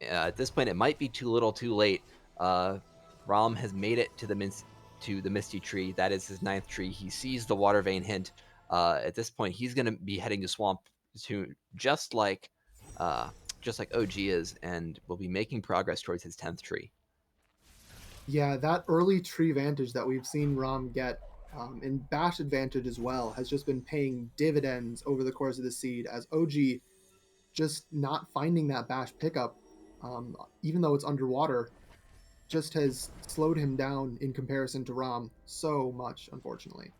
at this point, it might be too little too late. Rom has made it to the Misty Tree. That is his 9th tree. He sees the Water Vein hint. At this point, he's going to be heading to Swamp to just like OG is, and will be making progress towards his 10th tree. Yeah, that early tree vantage that we've seen Rom get, and bash advantage as well, has just been paying dividends over the course of the seed, as OG just not finding that bash pickup, even though it's underwater, just has slowed him down in comparison to Rom so much, unfortunately.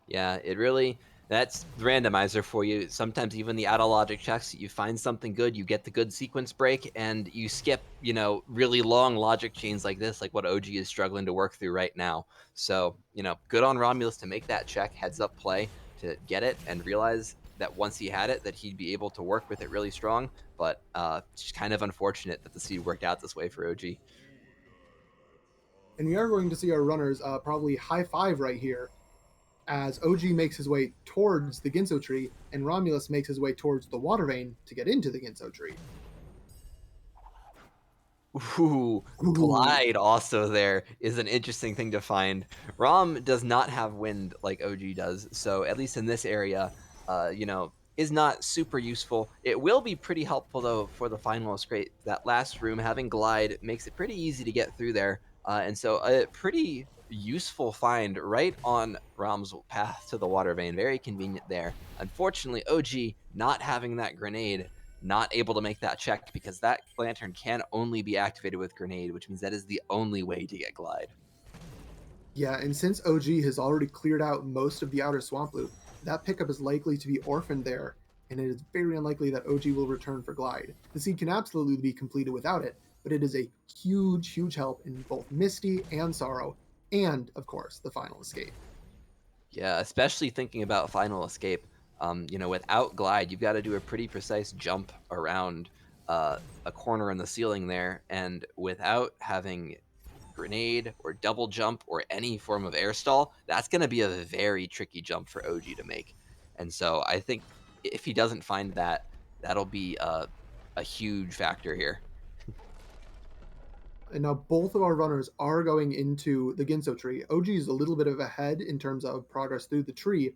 Yeah, it really, that's the randomizer for you. Sometimes even the out of logic checks, you find something good, you get the good sequence break, and you skip, you know, really long logic chains like this, like what OG is struggling to work through right now. So, you know, good on Romulus to make that check, heads up play, to get it and realize that once he had it, that he'd be able to work with it really strong. But it's kind of unfortunate that the seed worked out this way for OG. And we are going to see our runners probably high five right here, as OG makes his way towards the Ginso tree, and Romulus makes his way towards the water vein to get into the Ginso tree. Ooh, glide also there is an interesting thing to find. Rom does not have wind like OG does, so at least in this area, you know, is not super useful. It will be pretty helpful though for the final escape. That last room, having glide makes it pretty easy to get through there, and so a pretty useful find right on Rom's path to the water vein. Very convenient there. Unfortunately, OG not having that grenade, not able to make that check, because that lantern can only be activated with grenade, which means that is the only way to get glide. Yeah, and since OG has already cleared out most of the outer swamp loop, that pickup is likely to be orphaned there, and it is very unlikely that OG will return for glide. The seed can absolutely be completed without it, but it is a huge, huge help in both Misty and Sorrow, and, of course, the final escape. Yeah, especially thinking about final escape. You know, without glide, you've got to do a pretty precise jump around a corner in the ceiling there, and without having grenade or double jump or any form of air stall, that's going to be a very tricky jump for OG to make. And so I think if he doesn't find that, that'll be a huge factor here. And now both of our runners are going into the Ginso tree. OG is a little bit of ahead in terms of progress through the tree,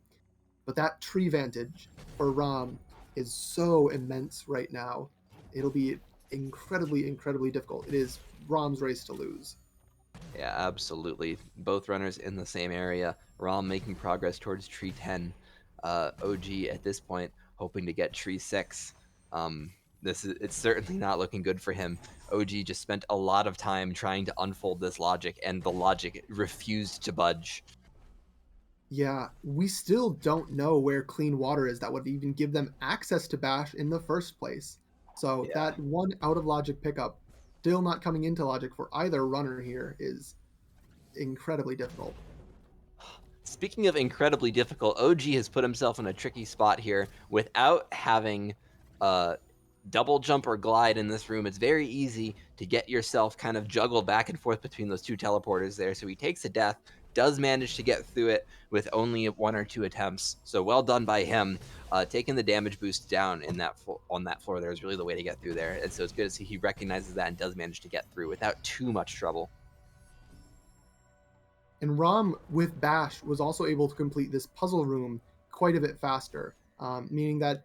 but that tree vantage for Rom is so immense right now. It'll be incredibly, incredibly difficult. It is Rom's race to lose. Yeah, absolutely. Both runners in the same area. Rom making progress towards tree 10. OG at this point hoping to get tree 6. It's certainly not looking good for him. OG just spent a lot of time trying to unfold this logic, and the logic refused to budge. Yeah, we still don't know where clean water is that would even give them access to Bash in the first place. So Yeah. that one out of logic pickup, still not coming into logic for either runner here, is incredibly difficult. Speaking of incredibly difficult, OG has put himself in a tricky spot here without having double jump or glide in this room. It's very easy to get yourself kind of juggled back and forth between those two teleporters there. So he takes a death, does manage to get through it with only 1 or 2 attempts. So well done by him. Taking the damage boost down in that on that floor there is really the way to get through there. And so it's good to see he recognizes that and does manage to get through without too much trouble. And Rom, with Bash, was also able to complete this puzzle room quite a bit faster, meaning that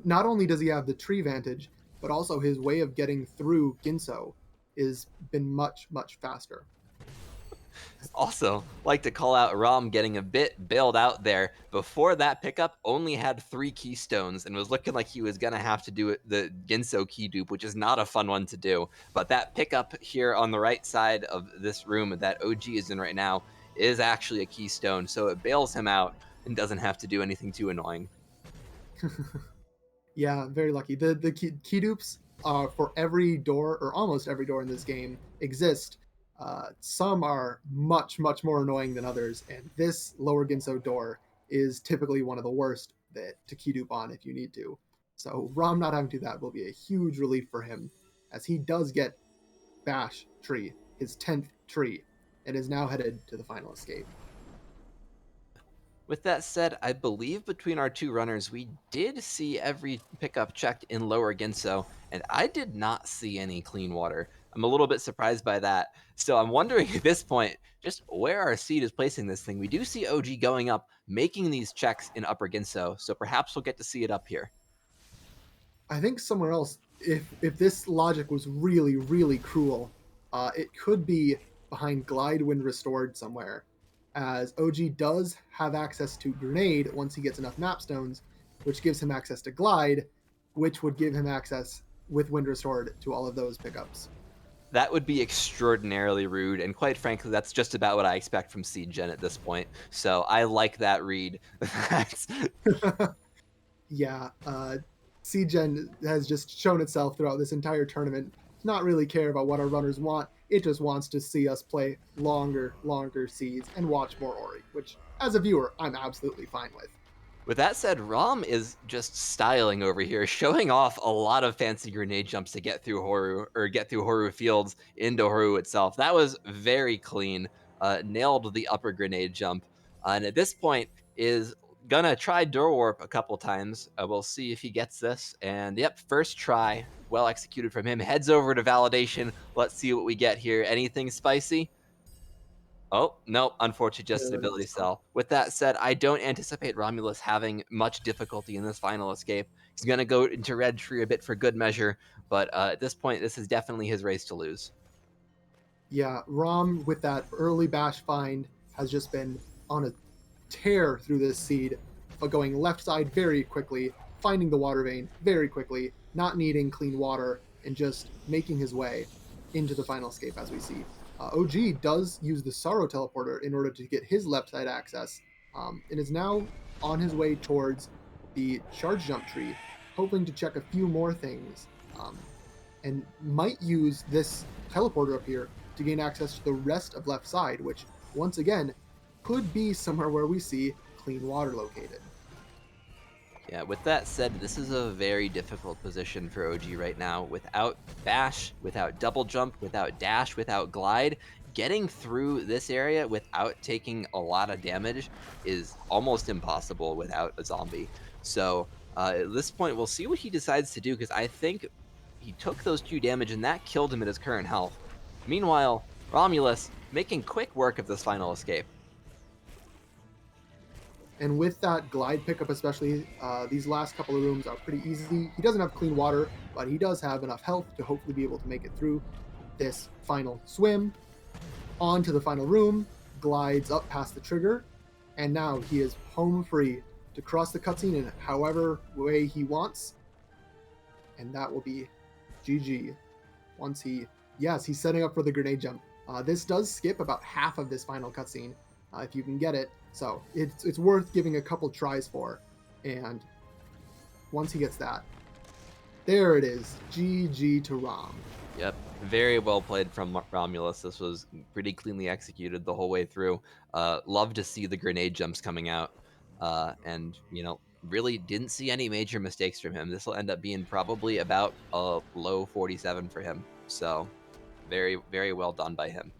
not only does he have the tree vantage, but also his way of getting through Ginso is been much, much faster. Also, like to call out Rom getting a bit bailed out there. Before that pickup, only had 3 keystones and was looking like he was going to have to do the Ginso key dupe, which is not a fun one to do. But that pickup here on the right side of this room that OG is in right now is actually a keystone, so it bails him out and doesn't have to do anything too annoying. Yeah, very lucky. The key dupes for every door, or almost every door in this game, exist. Some are much, much more annoying than others, and this lower Ginso door is typically one of the worst to key dupe on if you need to. So Rom not having to do that will be a huge relief for him, as he does get Bash tree, his 10th tree, and is now headed to the final escape. With that said, I believe between our 2 runners, we did see every pickup checked in lower Ginso, and I did not see any clean water. I'm a little bit surprised by that. So I'm wondering at this point, just where our seed is placing this thing. We do see OG going up, making these checks in upper Ginso, so perhaps we'll get to see it up here. I think somewhere else, if this logic was really, really cruel, it could be behind Glide when restored somewhere, as OG does have access to Grenade once he gets enough map stones, which gives him access to Glide, which would give him access with Wind Restored to all of those pickups. That would be extraordinarily rude, and quite frankly, that's just about what I expect from Seed Gen at this point. So I like that read. Yeah, CGen has just shown itself throughout this entire tournament to not really care about what our runners want. It just wants to see us play longer seeds and watch more Ori, which, as a viewer, I'm absolutely fine with. With that said, Rom is just styling over here, showing off a lot of fancy grenade jumps to get through Horu, or get through Horu Fields into Horu itself. That was very clean. Nailed the upper grenade jump. And at this point is gonna try door warp a couple times. We'll see if he gets this. And yep, first try, well executed from him. Heads over to validation. Let's see what we get here. Anything spicy? Oh, no, unfortunately, just an ability cell. With that said, I don't anticipate Romulus having much difficulty in this final escape. He's going to go into red tree a bit for good measure, but at this point, this is definitely his race to lose. Yeah, Rom, with that early Bash find, has just been on a tear through this seed, but going left side very quickly, finding the water vein very quickly, not needing clean water, and just making his way into the final escape as we see. OG does use the Sorrow Teleporter in order to get his left side access, and is now on his way towards the Charge Jump tree, hoping to check a few more things, and might use this teleporter up here to gain access to the rest of left side, which, once again, could be somewhere where we see clean water located. Yeah, with that said, this is a very difficult position for OG right now. Without Bash, without Double Jump, without Dash, without Glide, getting through this area without taking a lot of damage is almost impossible without a zombie. So at this point, we'll see what he decides to do, because I think he took those 2 damage and that killed him at his current health. Meanwhile, Romulus making quick work of this final escape. And with that Glide pickup especially, these last couple of rooms are pretty easy. He doesn't have clean water, but he does have enough health to hopefully be able to make it through this final swim. On to the final room, glides up past the trigger, and now he is home free to cross the cutscene in however way he wants. And that will be GG. Once yes, he's setting up for the grenade jump. This does skip about half of this final cutscene, if you can get it, So it's worth giving a couple tries for. And once he gets that, there it is. GG to Rom. Yep, very well played from Romulus. This was pretty cleanly executed the whole way through. Love to see the grenade jumps coming out, and really didn't see any major mistakes from him. This will end up being probably about a low 47 for him. So very, very well done by him.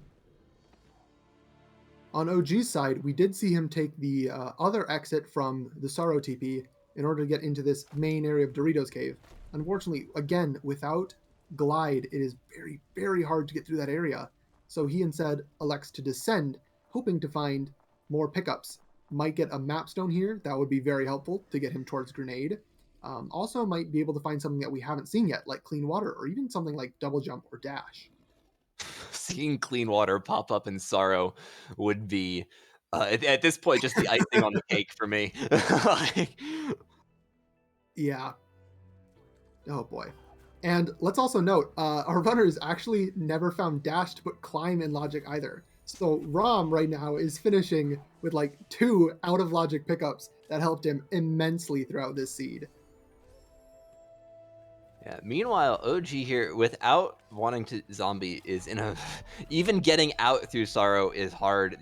On OG's side, we did see him take the other exit from the Sorrow TP in order to get into this main area of Doritos Cave. Unfortunately, again, without glide, it is very, very hard to get through that area. So he instead elects to descend, hoping to find more pickups. Might get a map stone here. That would be very helpful to get him towards grenade. Also might be able to find something that we haven't seen yet, like clean water, or even something like double jump or dash. Seeing clean water pop up in Sorrow would be, at this point, just the icing on the cake for me. Yeah. Oh boy. And let's also note, our runners actually never found dash to put climb in logic either. So Rom right now is finishing with like 2 out of logic pickups that helped him immensely throughout this seed. Yeah. Meanwhile, OG here, without wanting to zombie, is in a even getting out through Sorrow is hard.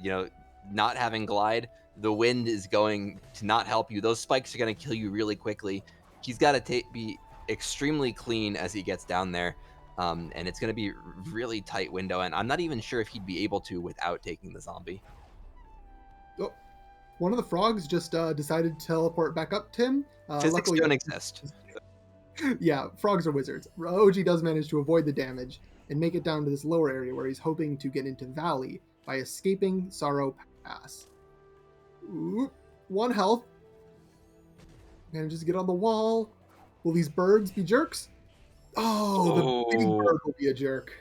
Not having glide, the wind is going to not help you. Those spikes are going to kill you really quickly. He's got to be extremely clean as he gets down there, and it's going to be really tight window. And I'm not even sure if he'd be able to without taking the zombie. Oh, one of the frogs just decided to teleport back up to him. Physics Luckily, don't exist. Yeah, frogs are wizards. OG does manage to avoid the damage and make it down to this lower area where he's hoping to get into Valley by escaping Sorrow Pass. Oop, 1 health. Manages to get on the wall. Will these birds be jerks? Oh, the big bird will be a jerk.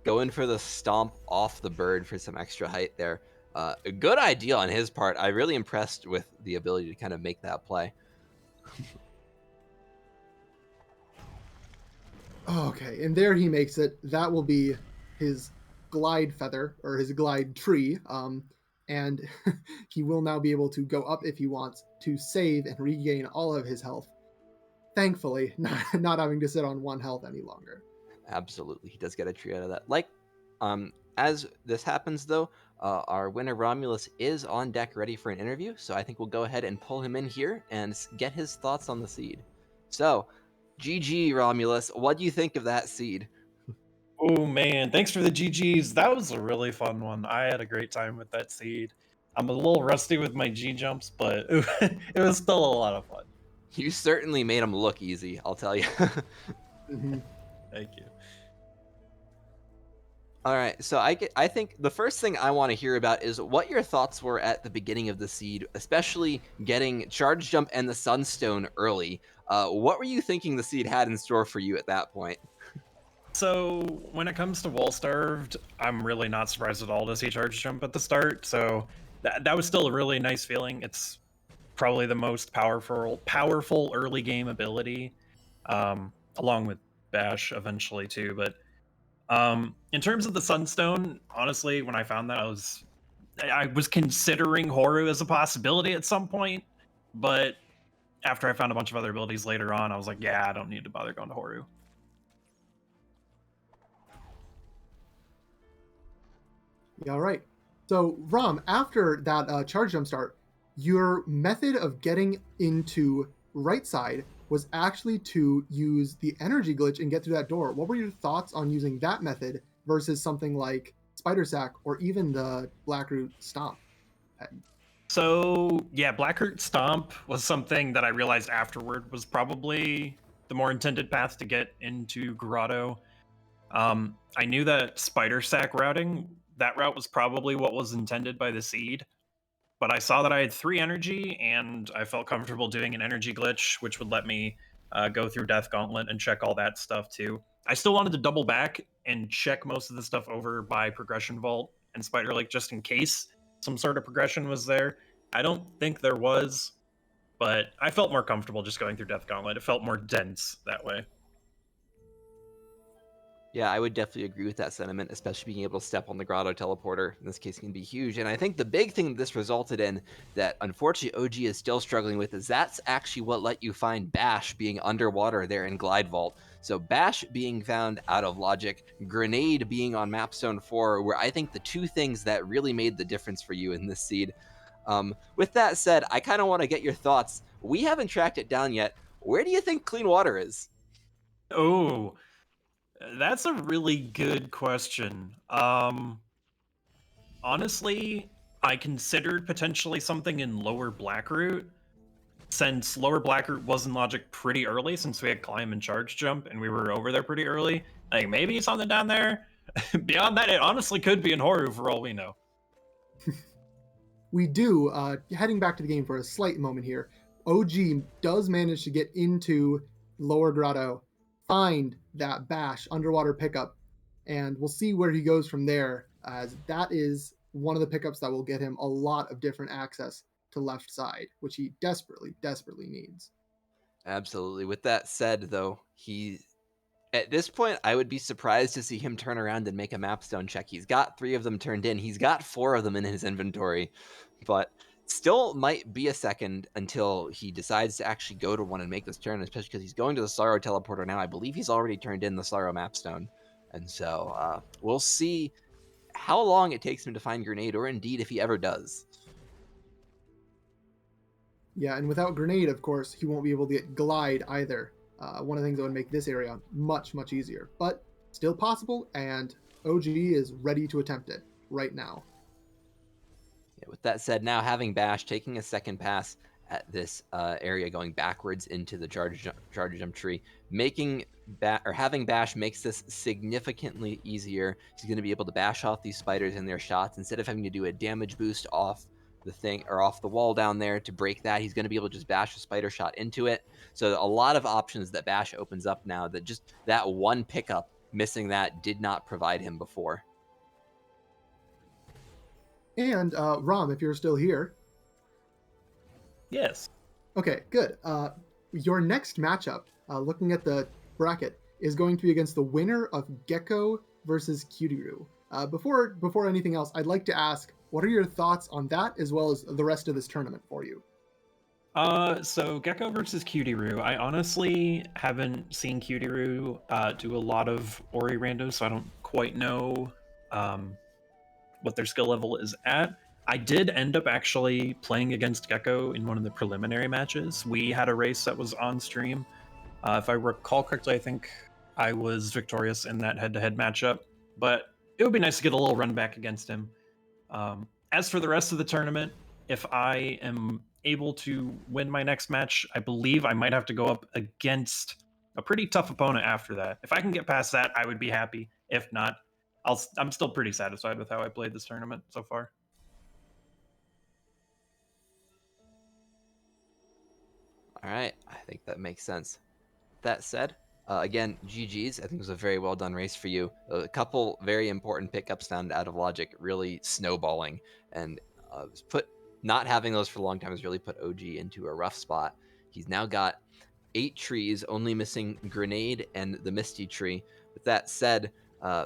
Going for the stomp off the bird for some extra height there. A good idea on his part. I'm really impressed with the ability to kind of make that play. Okay, and there he makes it. That will be his glide feather, or his glide tree. And he will now be able to go up if he wants to save and regain all of his health. Thankfully, not having to sit on 1 health any longer. Absolutely, he does get a tree out of that. As this happens though, our winner Romulus is on deck ready for an interview, so I think we'll go ahead and pull him in here and get his thoughts on the seed. So, GG Romulus, what do you think of that seed? Oh man, thanks for the GGs. That was a really fun one. I had a great time with that seed. I'm a little rusty with my G jumps, but it was still a lot of fun. You certainly made him look easy, I'll tell you. Mm-hmm. Thank you. All right, so I think the first thing I want to hear about is what your thoughts were at the beginning of the seed, especially getting Charge Jump and the Sunstone early. What were you thinking the seed had in store for you at that point? So when it comes to Wall Starved, I'm really not surprised at all to see Charge Jump at the start. So that was still a really nice feeling. It's probably the most powerful early game ability, along with Bash eventually too. But in terms of the Sunstone, honestly, when I found that, I was considering Horu as a possibility at some point, but after I found a bunch of other abilities later on, I was like, yeah, I don't need to bother going to Horu. Yeah, all right. So, Rom, after that charge jump start, your method of getting into right side was actually to use the energy glitch and get through that door. What were your thoughts on using that method versus something like Spider Sack or even the Blackroot Stomp head? So, yeah, Blackroot Stomp was something that I realized afterward was probably the more intended path to get into Grotto. I knew that Spider Sack routing, that route was probably what was intended by the seed, but I saw that I had 3 energy, and I felt comfortable doing an energy glitch, which would let me go through Death Gauntlet and check all that stuff too. I still wanted to double back and check most of the stuff over by Progression Vault and Spider Lake just in case some sort of progression was there. I don't think there was, but I felt more comfortable just going through Death Gauntlet. It felt more dense that way. Yeah, I would definitely agree with that sentiment, especially being able to step on the Grotto teleporter. In this case, can be huge. And I think the big thing that this resulted in that unfortunately OG is still struggling with is that's actually what let you find Bash being underwater there in Glide Vault. So Bash being found out of logic, Grenade being on Mapstone 4 were, I think, the two things that really made the difference for you in this seed. With that said, I kind of want to get your thoughts. We haven't tracked it down yet. Where do you think Clean Water is? Oh, that's a really good question. Honestly, I considered potentially something in Lower Blackroot, since Lower Blackroot was in Logic pretty early, since we had Climb and Charge Jump, and we were over there pretty early. Like, maybe something down there. Beyond that, it honestly could be in Horu for all we know. We do, heading back to the game for a slight moment here, OG does manage to get into Lower Grotto, find that Bash underwater pickup, and we'll see where he goes from there, as that is one of the pickups that will get him a lot of different access to left side, which he desperately, desperately needs. Absolutely. With that said, though, at this point, I would be surprised to see him turn around and make a Mapstone check. He's got 3 of them turned in. He's got 4 of them in his inventory, but still might be a second until he decides to actually go to one and make this turn, especially because he's going to the Sorrow Teleporter now. I believe he's already turned in the Sorrow Mapstone. And so we'll see how long it takes him to find Grenade, or indeed if he ever does. Yeah, and without Grenade, of course, he won't be able to get Glide either. One of the things that would make this area much, much easier, but still possible, and OG is ready to attempt it right now. Yeah, with that said, now having Bash taking a second pass at this area, going backwards into the charge jump tree, having Bash makes this significantly easier. He's going to be able to bash off these spiders and their shots instead of having to do a damage boost off the thing or off the wall down there to break that. He's going to be able to just bash a spider shot into it. So a lot of options that Bash opens up now that just that one pickup, missing that, did not provide him before. And Rom, if you're still here. Yes. Okay, good. Your next matchup, looking at the bracket, is going to be against the winner of Gecko versus Cutiru. Before anything else, I'd like to ask, what are your thoughts on that, as well as the rest of this tournament for you? So Gecko versus Cutiru. I honestly haven't seen Cutiru do a lot of Ori randos, so I don't quite know what their skill level is at. I did end up actually playing against Gecko in one of the preliminary matches. We had a race that was on stream. If I recall correctly, I think I was victorious in that head-to-head matchup, but it would be nice to get a little run back against him. As for the rest of the tournament, if I am able to win my next match, I believe I might have to go up against a pretty tough opponent after that. If I can get past that, I would be happy. If not, I'm still pretty satisfied with how I played this tournament so far. All right, I think that makes sense. That said, again, GG's. I think it was a very well done race for you. A couple very important pickups found out of logic, really snowballing, and not having those for a long time has really put OG into a rough spot. He's now got 8 trees, only missing Grenade and the Misty Tree. With that said,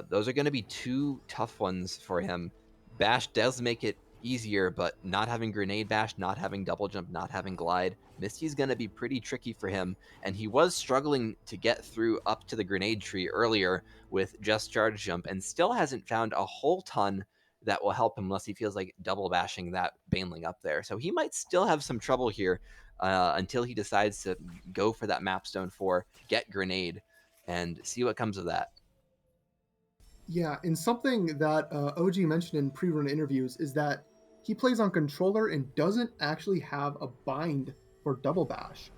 those are going to be 2 tough ones for him. Bash does make it easier, but not having Grenade Bash, not having Double Jump, not having Glide, Misty's going to be pretty tricky for him, and he was struggling to get through up to the Grenade Tree earlier with just Charge Jump, and still hasn't found a whole ton that will help him unless he feels like double bashing that Baneling up there. So he might still have some trouble here until he decides to go for that Mapstone 4, get Grenade, and see what comes of that. Yeah, and something that OG mentioned in pre-run interviews is that he plays on controller and doesn't actually have a bind for double bash,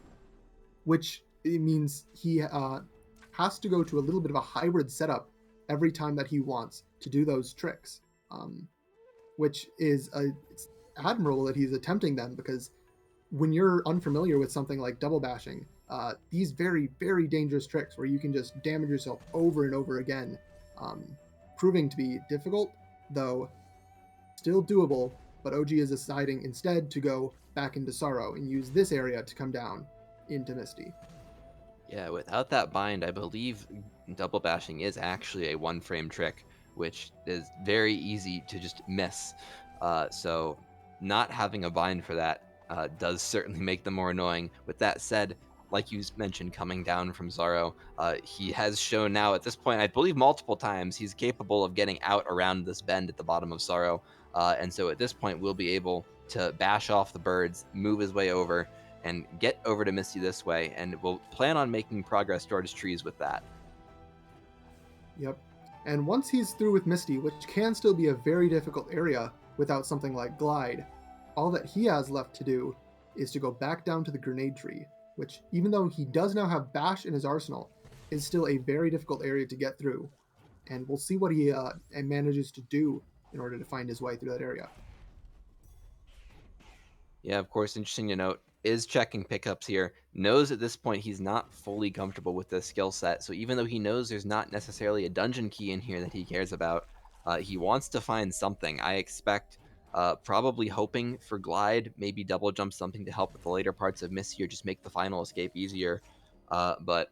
which it means he has to go to a little bit of a hybrid setup every time that he wants to do those tricks, which is it's admirable that he's attempting them, because when you're unfamiliar with something like double bashing, these very, very dangerous tricks where you can just damage yourself over and over again, proving to be difficult, though still doable, but OG is deciding instead to go back into Sorrow and use this area to come down into Misty. Yeah, without that bind, I believe double bashing is actually a one-frame trick, which is very easy to just miss. So not having a bind for that does certainly make them more annoying. With that said, like you mentioned, coming down from Zaro, he has shown now at this point, I believe multiple times, he's capable of getting out around this bend at the bottom of Zaro. And so at this point, we'll be able to bash off the birds, move his way over, and get over to Misty this way, and we'll plan on making progress towards trees with that. Yep. And once he's through with Misty, which can still be a very difficult area without something like Glide, all that he has left to do is to go back down to the grenade tree, which, even though he does now have Bash in his arsenal, is still a very difficult area to get through. And we'll see what he manages to do in order to find his way through that area. Yeah, of course, interesting to note, is checking pickups here, knows at this point he's not fully comfortable with this skill set, so even though he knows there's not necessarily a dungeon key in here that he cares about, he wants to find something. I expect probably hoping for Glide, maybe double jump something to help with the later parts of Misty or just make the final escape easier. But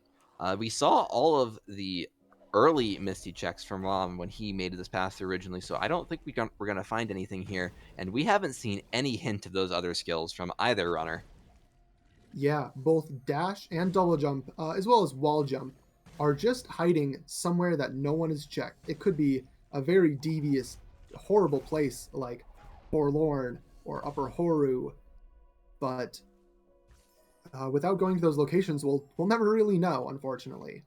we saw all of the early Misty checks from Rom when he made this pass through originally, so I don't think we're going to find anything here, and we haven't seen any hint of those other skills from either runner. Yeah, both dash and double jump, as well as wall jump, are just hiding somewhere that no one has checked. It could be a very devious, horrible place like Forlorn or Upper Horu, but without going to those locations, we'll never really know, unfortunately.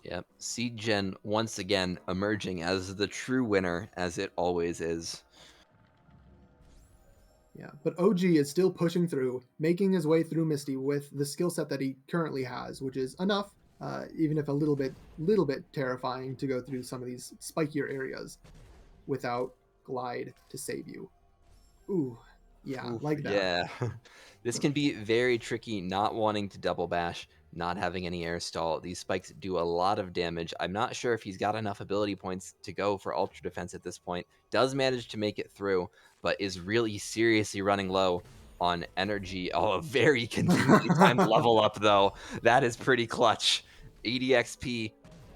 Yep, Seed Gen once again emerging as the true winner, as it always is. Yeah, but OG is still pushing through, making his way through Misty with the skill set that he currently has, which is enough, even if a little bit terrifying to go through some of these spikier areas without Glide to save you. Ooh, yeah, Oof, like that. yeah. This can be very tricky, not wanting to double bash, not having any air stall. These spikes do a lot of damage. I'm not sure if he's got enough ability points to go for ultra defense at this point. Does manage to make it through, but is really seriously running low on energy. Oh, a very conveniently timed level up, though. That is pretty clutch. 80 XP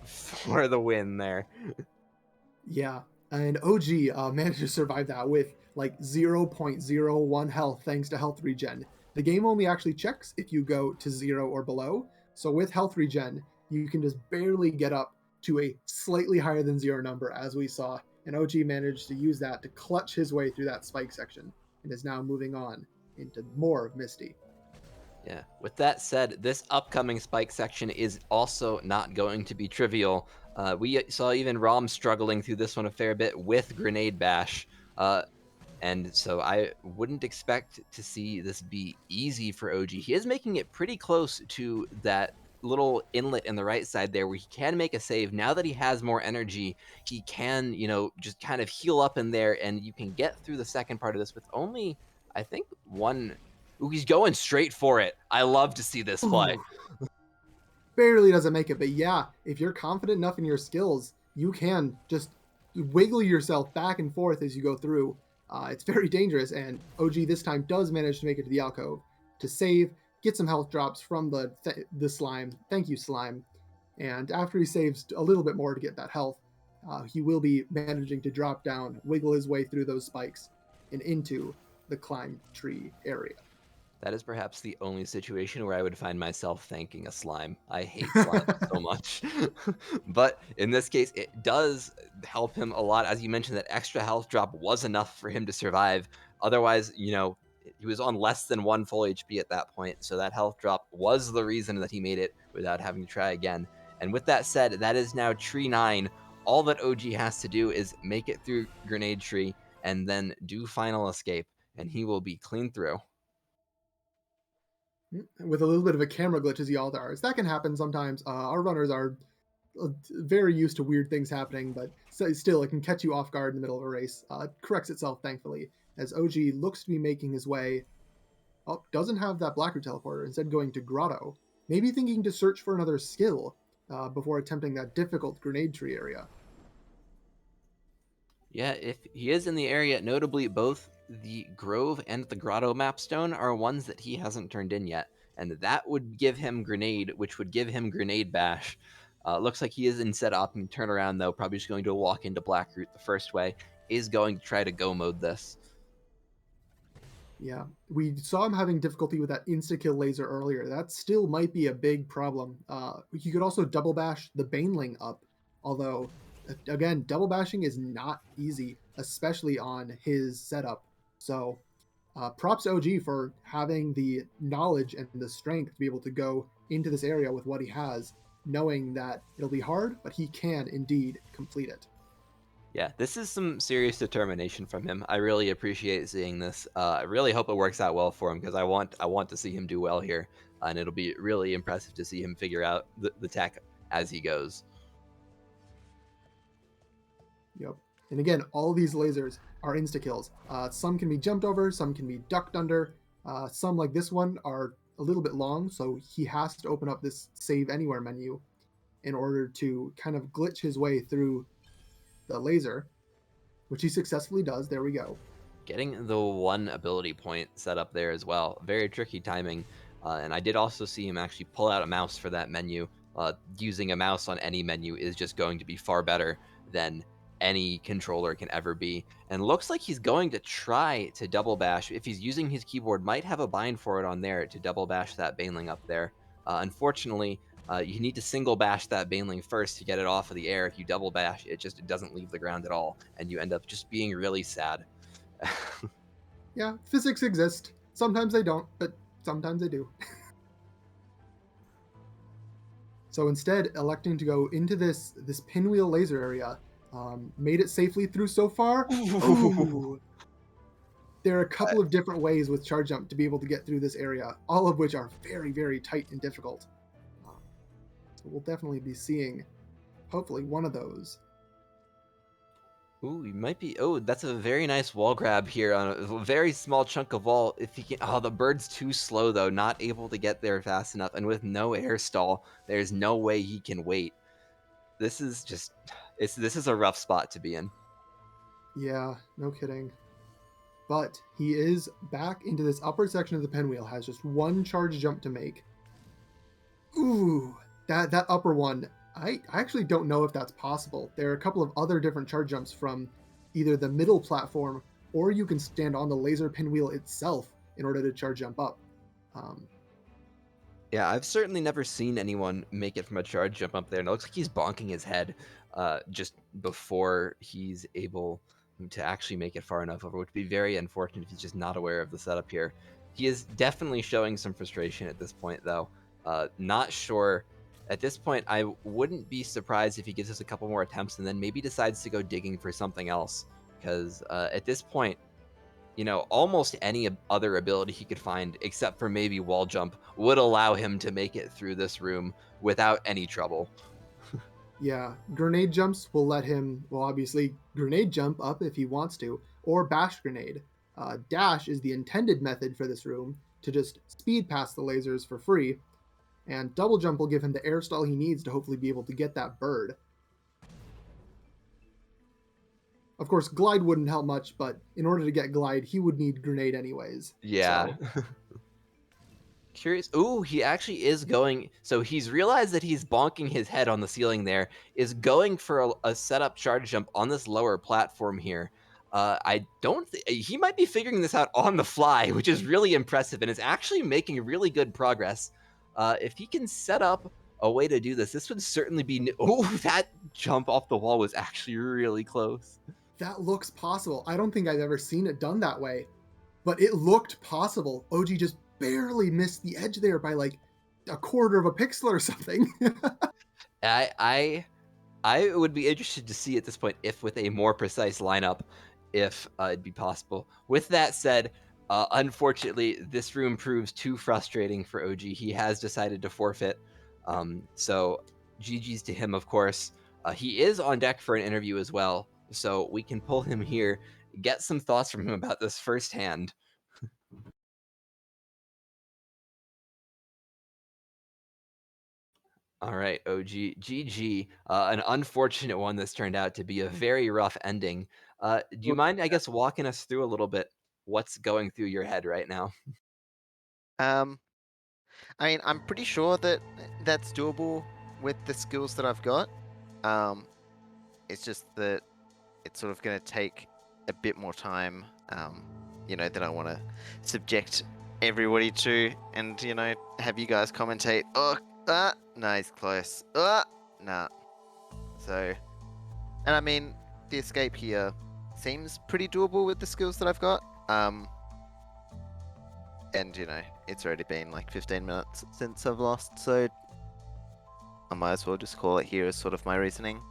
for the win there. Yeah, and OG managed to survive that with like 0.01 health thanks to health regen. The game only actually checks if you go to 0 or below, so with health regen, you can just barely get up to a slightly higher than 0 number, as we saw, and OG managed to use that to clutch his way through that spike section, and is now moving on into more of Misty. Yeah, with that said, this upcoming spike section is also not going to be trivial. We saw even Rom struggling through this one a fair bit with Grenade Bash. And so I wouldn't expect to see this be easy for OG. He is making it pretty close to that little inlet in the right side there where he can make a save. Now that he has more energy, he can, just kind of heal up in there, and you can get through the second part of this with only, I think, one. Ooh, he's going straight for it. I love to see this play. Ooh. Barely doesn't make it, but yeah, if you're confident enough in your skills, you can just wiggle yourself back and forth as you go through. It's very dangerous, and OG this time does manage to make it to the alcove to save, get some health drops from the slime. Thank you, slime. And after he saves a little bit more to get that health, he will be managing to drop down, wiggle his way through those spikes, and into the climb tree area. That is perhaps the only situation where I would find myself thanking a slime. I hate slime so much. But in this case, it does help him a lot. As you mentioned, that extra health drop was enough for him to survive. Otherwise, he was on less than 1 full HP at that point. So that health drop was the reason that he made it without having to try again. And with that said, that is now tree 9. All that OG has to do is make it through Grenade Tree and then do final escape, and he will be clean through. With a little bit of a camera glitch as y'all are. That can happen sometimes. Our runners are very used to weird things happening, but still, it can catch you off guard in the middle of a race. It corrects itself, thankfully, as OG looks to be making his way. Oh, doesn't have that Blackroot teleporter, instead going to Grotto. Maybe thinking to search for another skill before attempting that difficult grenade tree area. Yeah, if he is in the area, notably both the Grove and the Grotto mapstone are ones that he hasn't turned in yet. and that would give him grenade, which would give him grenade bash. Looks like he is instead opting to turn around, though, probably just going to walk into Blackroot the first way, is going to try to go mode this. Yeah, we saw him having difficulty with that insta-kill laser earlier. That still might be a big problem. He could also double bash the Baneling up, although, again, double bashing is not easy, especially on his setup. So, props to OG for having the knowledge and the strength to be able to go into this area with what he has, knowing that it'll be hard, but he can indeed complete it. Yeah, this is some serious determination from him. I really appreciate seeing this. I really hope it works out well for him because I want to see him do well here, and it'll be really impressive to see him figure out the tech as he goes. Yep. And again, all these lasers are insta kills. Some can be jumped over, some can be ducked under. Some, like this one, are a little bit long, so he has to open up this save anywhere menu in order to kind of glitch his way through the laser, which he successfully does. There we go. Getting the one ability point set up there as well. Very tricky timing. And I did also see him actually pull out a mouse for that menu. Using a mouse on any menu is just going to be far better than any controller can ever be. And looks like he's going to try to double bash. If he's using his keyboard, might have a bind for it on there to double bash that Baneling up there. Unfortunately, you need to single bash that Baneling first to get it off of the air. If you double bash, it doesn't leave the ground at all. And you end up just being really sad. Yeah, physics exist. Sometimes they don't, but sometimes they do. So instead, electing to go into this pinwheel laser area, made it safely through so far. Ooh. There are a couple of different ways with charge jump to be able to get through this area, all of which are very, very tight and difficult. So we'll definitely be seeing, hopefully, one of those. Ooh, you might be. Oh, that's a very nice wall grab here on a very small chunk of wall. If he can, oh, the bird's too slow though, not able to get there fast enough, and with no air stall, there's no way he can wait. This is just, this is a rough spot to be in. Yeah, no kidding. But he is back into this upper section of the pinwheel, has just one charge jump to make. Ooh, that upper one, I actually don't know if that's possible. There are a couple of other different charge jumps from either the middle platform, or you can stand on the laser pinwheel itself in order to charge jump up. Yeah, I've certainly never seen anyone make it from a charge jump up there, and it looks like he's bonking his head just before he's able to actually make it far enough over, which would be very unfortunate if he's just not aware of the setup here. He is definitely showing some frustration at this point, though. Not sure. At this point, I wouldn't be surprised if he gives us a couple more attempts and then maybe decides to go digging for something else, because at this point, you know, almost any other ability he could find, except for maybe wall jump, would allow him to make it through this room without any trouble. Yeah, grenade jumps will let him, well, obviously, grenade jump up if he wants to, or bash grenade. Dash is the intended method for this room to just speed past the lasers for free, and double jump will give him the air stall he needs to hopefully be able to get that bird. Of course, glide wouldn't help much, but in order to get glide, he would need grenade anyways. Yeah. So. Curious. Ooh, he actually is going. So he's realized that he's bonking his head on the ceiling there, is going for a setup charge jump on this lower platform here. I don't he might be figuring this out on the fly, which is really impressive and is actually making really good progress. If he can set up a way to do this, this would certainly be. Oh, that jump off the wall was actually really close. That looks possible. I don't think I've ever seen it done that way, but it looked possible. OG just barely missed the edge there by like a quarter of a pixel or something. I would be interested to see at this point if with a more precise lineup, if it'd be possible. With that said, unfortunately, this room proves too frustrating for OG. He has decided to forfeit. So GG's to him, of course. He is on deck for an interview as well, so we can pull him here, get some thoughts from him about this firsthand. All right, OG, GG. An unfortunate one this turned out to be a very rough ending. Do you mind, I guess, walking us through a little bit what's going through your head right now? Um, I mean, I'm pretty sure that that's doable with the skills that I've got. It's just that it's sort of going to take a bit more time, that I want to subject everybody to, and, have you guys commentate, no, he's close, nah. So, and I mean, the escape here seems pretty doable with the skills that I've got. And, it's already been like 15 minutes since I've lost, so I might as well just call it here as sort of my reasoning.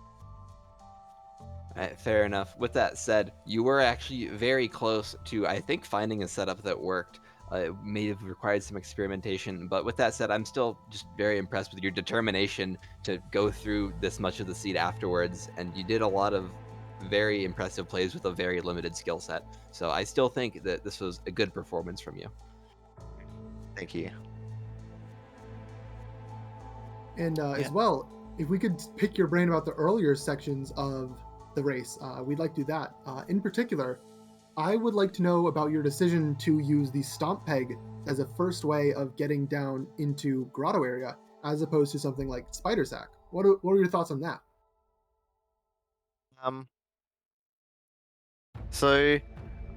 Alright, fair enough. With that said, you were actually very close to, I think, finding a setup that worked. It may have required some experimentation, but with that said, I'm still just very impressed with your determination to go through this much of the seed afterwards, and you did a lot of very impressive plays with a very limited skill set. So I still think that this was a good performance from you. Thank you. And as well, if we could pick your brain about the earlier sections of the race, we'd like to do that. In particular, I would like to know about your decision to use the stomp peg as a first way of getting down into grotto area, as opposed to something like spider sack. What are your thoughts on that? So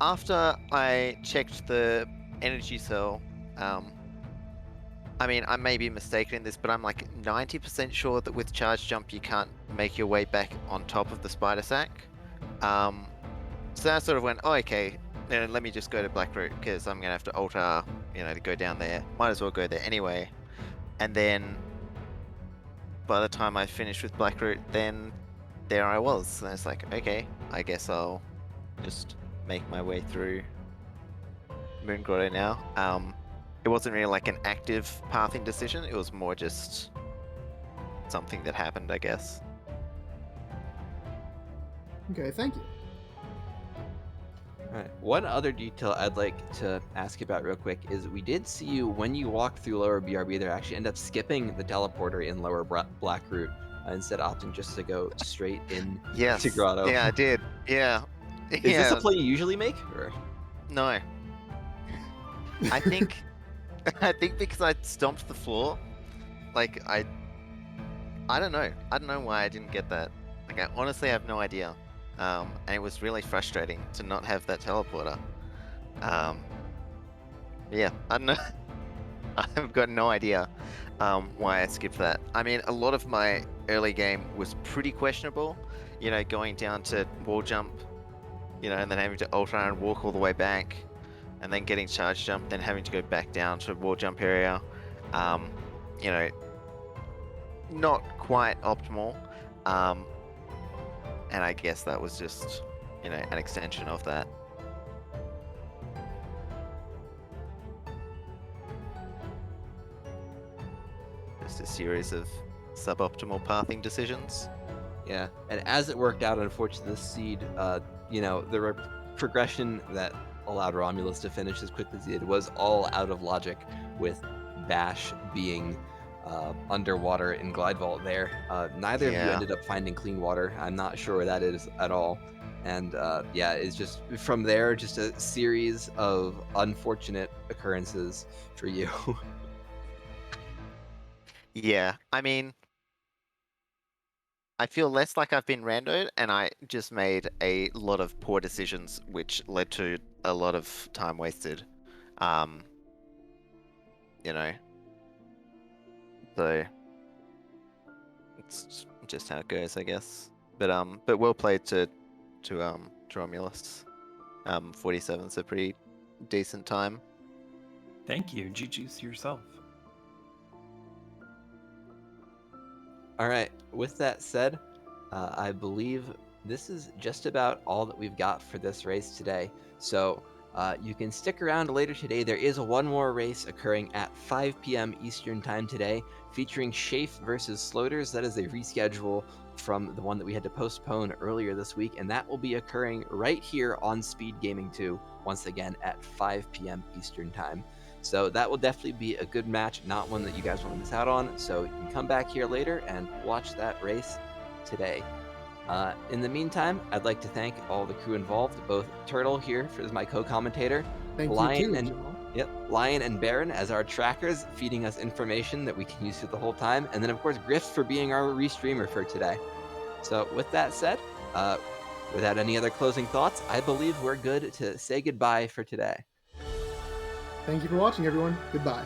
after I checked the energy cell, I mean, I may be mistaken in this, but I'm like 90% sure that with charge jump you can't make your way back on top of the spider sack. So I sort of went, oh, okay, then let me just go to Blackroot because I'm gonna have to alter, to go down there. Might as well go there anyway. And then by the time I finished with Blackroot, then there I was. And it's like, okay, I guess I'll just make my way through Moon Grotto now. It wasn't really like an active pathing decision. It was more just something that happened, I guess. Okay, thank you. Alright, one other detail I'd like to ask about real quick is we did see you, when you walked through lower BRB there, actually end up skipping the teleporter in lower Blackroot, instead opting just to go straight in to Grotto. Yeah, I did. Yeah. Is this a play you usually make? Or? No. I think because I stomped the floor, like I don't know. I don't know why I didn't get that. Like I honestly have no idea. And it was really frustrating to not have that teleporter. Yeah, I don't know. I've got no idea why I skipped that. I mean, a lot of my early game was pretty questionable. Going down to wall jump, and then having to alter and walk all the way back, and then getting charge jump, then having to go back down to wall jump area. Not quite optimal. And I guess that was just, an extension of that. Just a series of suboptimal pathing decisions. Yeah, and as it worked out, unfortunately, this seed, the progression that allowed Romulus to finish as quickly as he did was all out of logic, with Bash being underwater in Glide Vault there. Neither of you ended up finding clean water. I'm not sure where that is at all. And it's just from there, just a series of unfortunate occurrences for you. Yeah, I mean, I feel less like I've been randoed, and I just made a lot of poor decisions, which led to a lot of time wasted. So it's just how it goes, I guess. But well played to Romulus. 47's a pretty decent time. Thank you. GG's to yourself. All right, with that said, I believe this is just about all that we've got for this race today. So you can stick around later today. There is one more race occurring at 5 p.m. Eastern Time today, featuring Shafe versus Sloters. That is a reschedule from the one that we had to postpone earlier this week, and that will be occurring right here on SpeedGaming 2, once again at 5 p.m. Eastern Time. So that will definitely be a good match, not one that you guys want to miss out on. So you can come back here later and watch that race today. In the meantime, I'd like to thank all the crew involved, both Turtle here as my co-commentator, Thank Lion you too, and Jamal. Yep, Lion and Baron as our trackers, feeding us information that we can use through the whole time. And then, of course, Griff for being our restreamer for today. So with that said, without any other closing thoughts, I believe we're good to say goodbye for today. Thank you for watching, everyone. Goodbye.